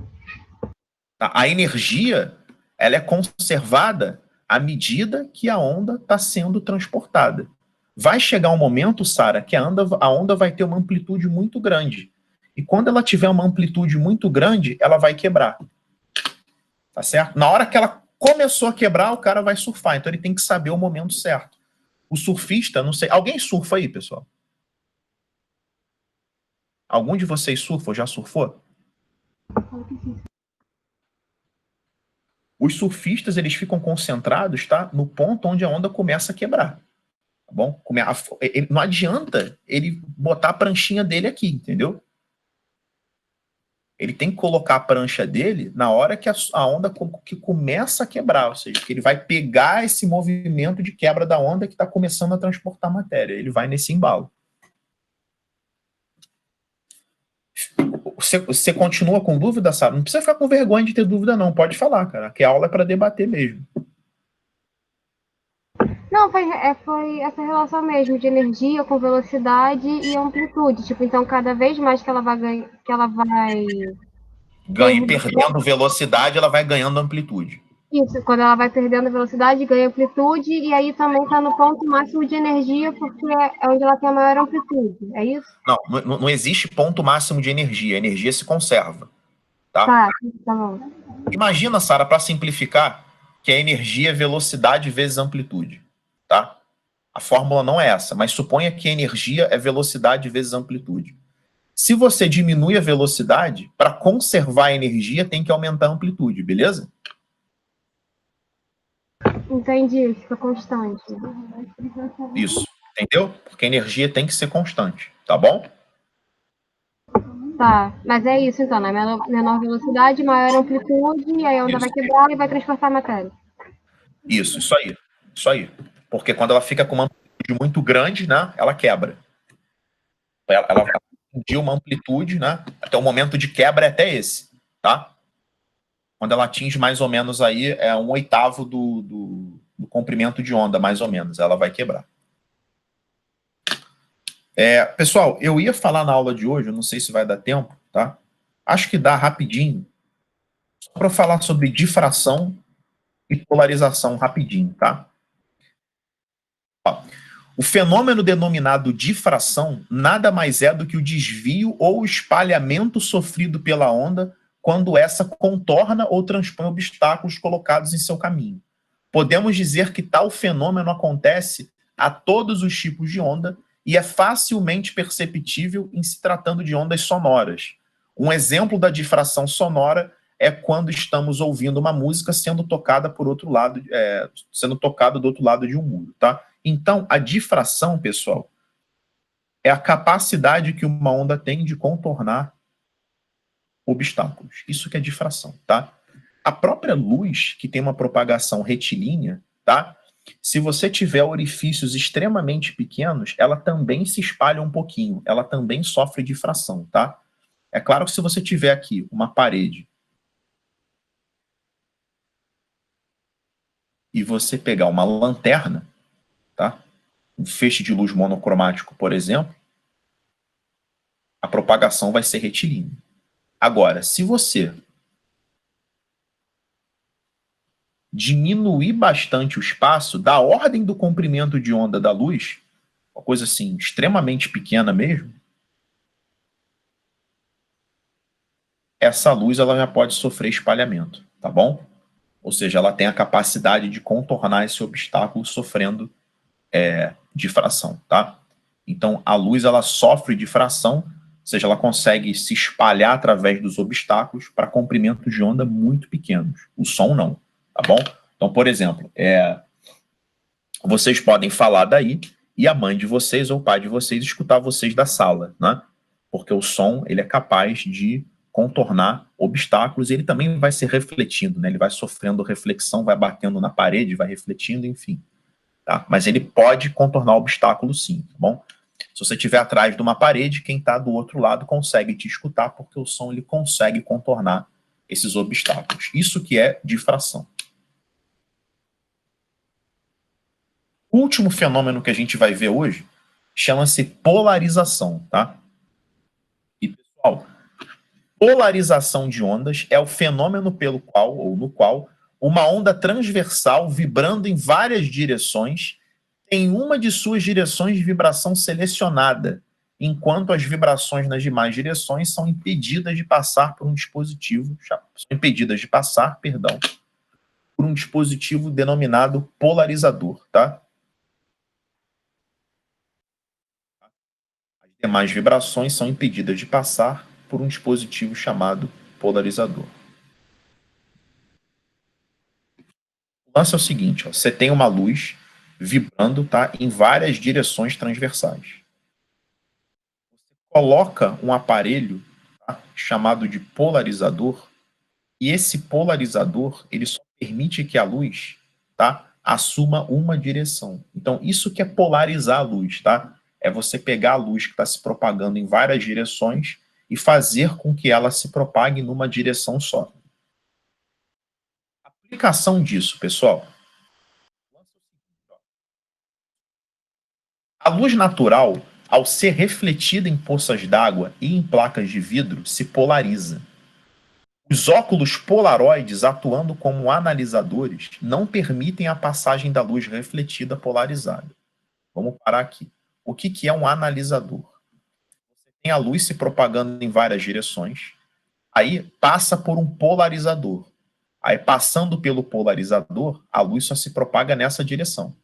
Tá? A energia ela é conservada à medida que a onda está sendo transportada. Vai chegar um momento, Sara, que a onda vai ter uma amplitude muito grande. E quando ela tiver uma amplitude muito grande, ela vai quebrar. Tá certo? Na hora que ela começou a quebrar, o cara vai surfar. Então ele tem que saber o momento certo. O surfista, não sei... Alguém surfa aí, pessoal? Algum de vocês surfa ou já surfou? Os surfistas, eles ficam concentrados, tá? No ponto onde a onda começa a quebrar. Tá bom? Não adianta ele botar a pranchinha dele aqui, entendeu? Ele tem que colocar a prancha dele na hora que a onda que começa a quebrar, ou seja, que ele vai pegar esse movimento de quebra da onda que está começando a transportar matéria. Ele vai nesse embalo. Você continua com dúvida, sabe? Não precisa ficar com vergonha de ter dúvida, não. Pode falar, cara. Que a aula é para debater mesmo. Não, foi essa relação mesmo de energia com velocidade e amplitude. Tipo, então cada vez mais que ela vai Perdendo velocidade, ela vai ganhando amplitude. isso, quando ela vai perdendo velocidade, ganha amplitude, e aí também está no ponto máximo de energia, porque é onde ela tem a maior amplitude, é isso? Não existe ponto máximo de energia. A energia se conserva, tá? Tá bom. Imagina, Sara, para simplificar, que a energia é velocidade vezes amplitude, tá? A fórmula não é essa, mas suponha que a energia é velocidade vezes amplitude. Se você diminui a velocidade, para conservar a energia, tem que aumentar a amplitude, beleza? Entendi, fica constante. Isso, entendeu? Porque a energia tem que ser constante, tá bom? Tá, mas é isso então, né? Menor velocidade, maior amplitude, e aí a onda vai quebrar e vai transportar a matéria. Isso aí. Isso aí. Porque quando ela fica com uma amplitude muito grande, né, ela quebra. Ela atingiu uma amplitude, né? Até o momento de quebra é até esse, tá? Quando ela atinge mais ou menos aí, é 1/8 do comprimento de onda, mais ou menos, ela vai quebrar. Pessoal, eu ia falar na aula de hoje, eu não sei se vai dar tempo, tá? Acho que dá rapidinho, só para falar sobre difração e polarização rapidinho, tá? Ó, o fenômeno denominado difração nada mais é do que o desvio ou espalhamento sofrido pela onda quando essa contorna ou transpõe obstáculos colocados em seu caminho. Podemos dizer que tal fenômeno acontece a todos os tipos de onda e é facilmente perceptível em se tratando de ondas sonoras. Um exemplo da difração sonora é quando estamos ouvindo uma música sendo tocada por outro lado, sendo tocada do outro lado de um muro, tá? Então, a difração, pessoal, é a capacidade que uma onda tem de contornar obstáculos. Isso que é difração, tá? A própria luz, que tem uma propagação retilínea, tá? Se você tiver orifícios extremamente pequenos, ela também se espalha um pouquinho, ela também sofre difração, tá? É claro que se você tiver aqui uma parede e você pegar uma lanterna, tá? Um feixe de luz monocromático, por exemplo, a propagação vai ser retilínea. Agora, se você diminuir bastante o espaço, da ordem do comprimento de onda da luz, uma coisa assim, extremamente pequena mesmo, essa luz ela já pode sofrer espalhamento, tá bom? Ou seja, ela tem a capacidade de contornar esse obstáculo sofrendo difração, tá? Então, a luz ela sofre difração, ou seja, ela consegue se espalhar através dos obstáculos para comprimentos de onda muito pequenos. O som não, tá bom? Então, por exemplo, vocês podem falar daí e a mãe de vocês ou o pai de vocês escutar vocês da sala, né? Porque o som ele é capaz de contornar obstáculos e ele também vai se refletindo, né? Ele vai sofrendo reflexão, vai batendo na parede, vai refletindo, enfim. Tá? Mas ele pode contornar obstáculos sim, tá bom? Se você estiver atrás de uma parede, quem está do outro lado consegue te escutar, porque o som ele consegue contornar esses obstáculos. Isso que é difração. O último fenômeno que a gente vai ver hoje chama-se polarização, tá? E, pessoal, polarização de ondas é o fenômeno pelo qual, ou no qual, uma onda transversal vibrando em várias direções tem uma de suas direções de vibração selecionada, enquanto as vibrações nas demais direções são impedidas de passar por um dispositivo, por um dispositivo denominado polarizador, tá? As demais vibrações são impedidas de passar por um dispositivo chamado polarizador. O lance é o seguinte, ó, você tem uma luz vibrando, tá, em várias direções transversais. Você coloca um aparelho, tá, chamado de polarizador, e esse polarizador ele só permite que a luz, tá, assuma uma direção. Então, isso que é polarizar a luz, tá? É você pegar a luz que está se propagando em várias direções e fazer com que ela se propague numa direção só. A aplicação disso, pessoal, A luz natural, ao ser refletida em poças d'água e em placas de vidro, se polariza. Os óculos polaroides, atuando como analisadores, não permitem a passagem da luz refletida polarizada. Vamos parar aqui. O que é um analisador? Você tem a luz se propagando em várias direções, aí passa por um polarizador. Aí, passando pelo polarizador, a luz só se propaga nessa direção.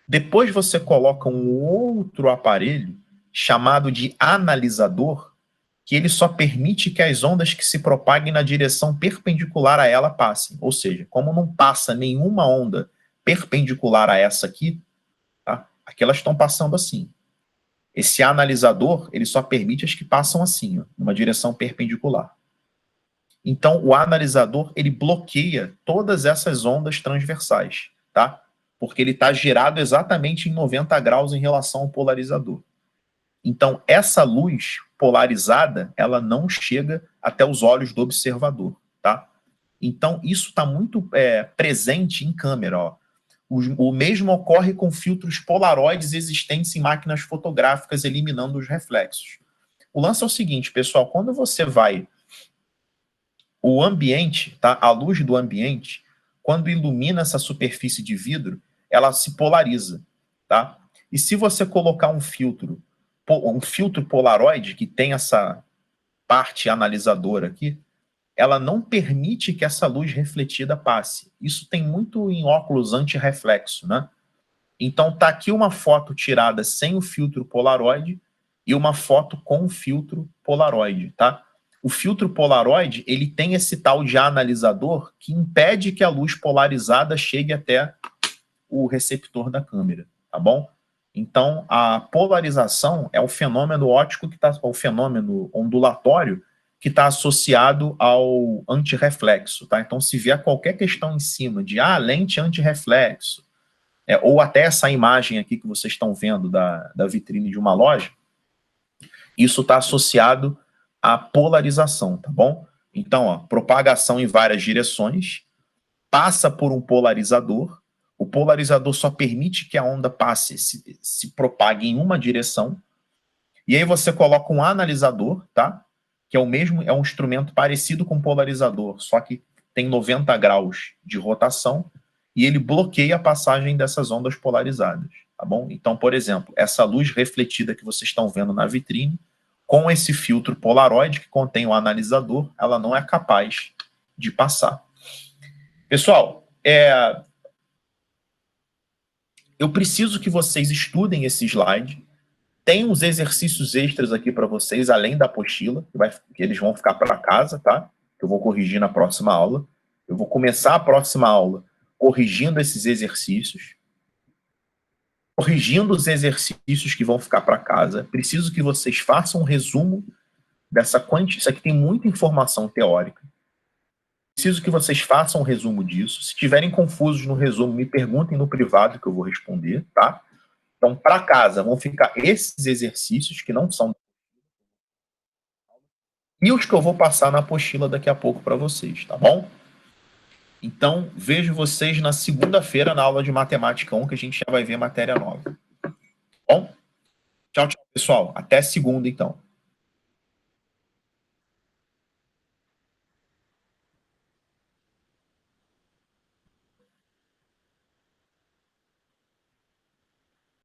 Depois você coloca um outro aparelho, chamado de analisador, que ele só permite que as ondas que se propaguem na direção perpendicular a ela passem. Ou seja, como não passa nenhuma onda perpendicular a essa aqui, tá? Aqui elas estão passando assim. Esse analisador, ele só permite as que passam assim, ó, numa direção perpendicular. Então, o analisador, ele bloqueia todas essas ondas transversais, tá? Porque ele está girado exatamente em 90 graus em relação ao polarizador. Então, essa luz polarizada, ela não chega até os olhos do observador, tá? Então, isso está muito presente em câmera, ó. O mesmo ocorre com filtros polaroides existentes em máquinas fotográficas, eliminando os reflexos. O lance é o seguinte, pessoal, quando você vai... O ambiente, tá? A luz do ambiente, quando ilumina essa superfície de vidro, ela se polariza, tá? E se você colocar um filtro polaroide, que tem essa parte analisadora aqui, ela não permite que essa luz refletida passe. Isso tem muito em óculos anti-reflexo, né? Então tá aqui uma foto tirada sem o filtro polaroide e uma foto com o filtro polaroide, tá? O filtro polaroide, ele tem esse tal de analisador que impede que a luz polarizada chegue até o receptor da câmera, tá bom? Então, a polarização é o fenômeno óptico, o fenômeno ondulatório que está associado ao antirreflexo, tá? Então, se vier qualquer questão em cima de lente antirreflexo, ou até essa imagem aqui que vocês estão vendo da vitrine de uma loja, isso está associado à polarização, tá bom? Então, ó, propagação em várias direções, passa por um polarizador, o polarizador só permite que a onda passe, se propague em uma direção, e aí você coloca um analisador, tá? Que é um instrumento parecido com polarizador, só que tem 90 graus de rotação, e ele bloqueia a passagem dessas ondas polarizadas, tá bom? Então, por exemplo, essa luz refletida que vocês estão vendo na vitrine, com esse filtro polaroide que contém o analisador, ela não é capaz de passar. Pessoal, eu preciso que vocês estudem esse slide. Tem uns exercícios extras aqui para vocês, além da apostila, que eles vão ficar para casa, tá? Que eu vou corrigir na próxima aula. Eu vou começar a próxima aula corrigindo esses exercícios. Corrigindo os exercícios que vão ficar para casa. Preciso que vocês façam um resumo dessa quantidade. Isso aqui tem muita informação teórica. Preciso que vocês façam um resumo disso. Se estiverem confusos no resumo, me perguntem no privado que eu vou responder, tá? Então, para casa, vão ficar esses exercícios que não são... E os que eu vou passar na apostila daqui a pouco para vocês, tá bom? Então, vejo vocês na segunda-feira na aula de Matemática 1, que a gente já vai ver matéria nova. Bom? Tchau, tchau, pessoal. Até segunda, então.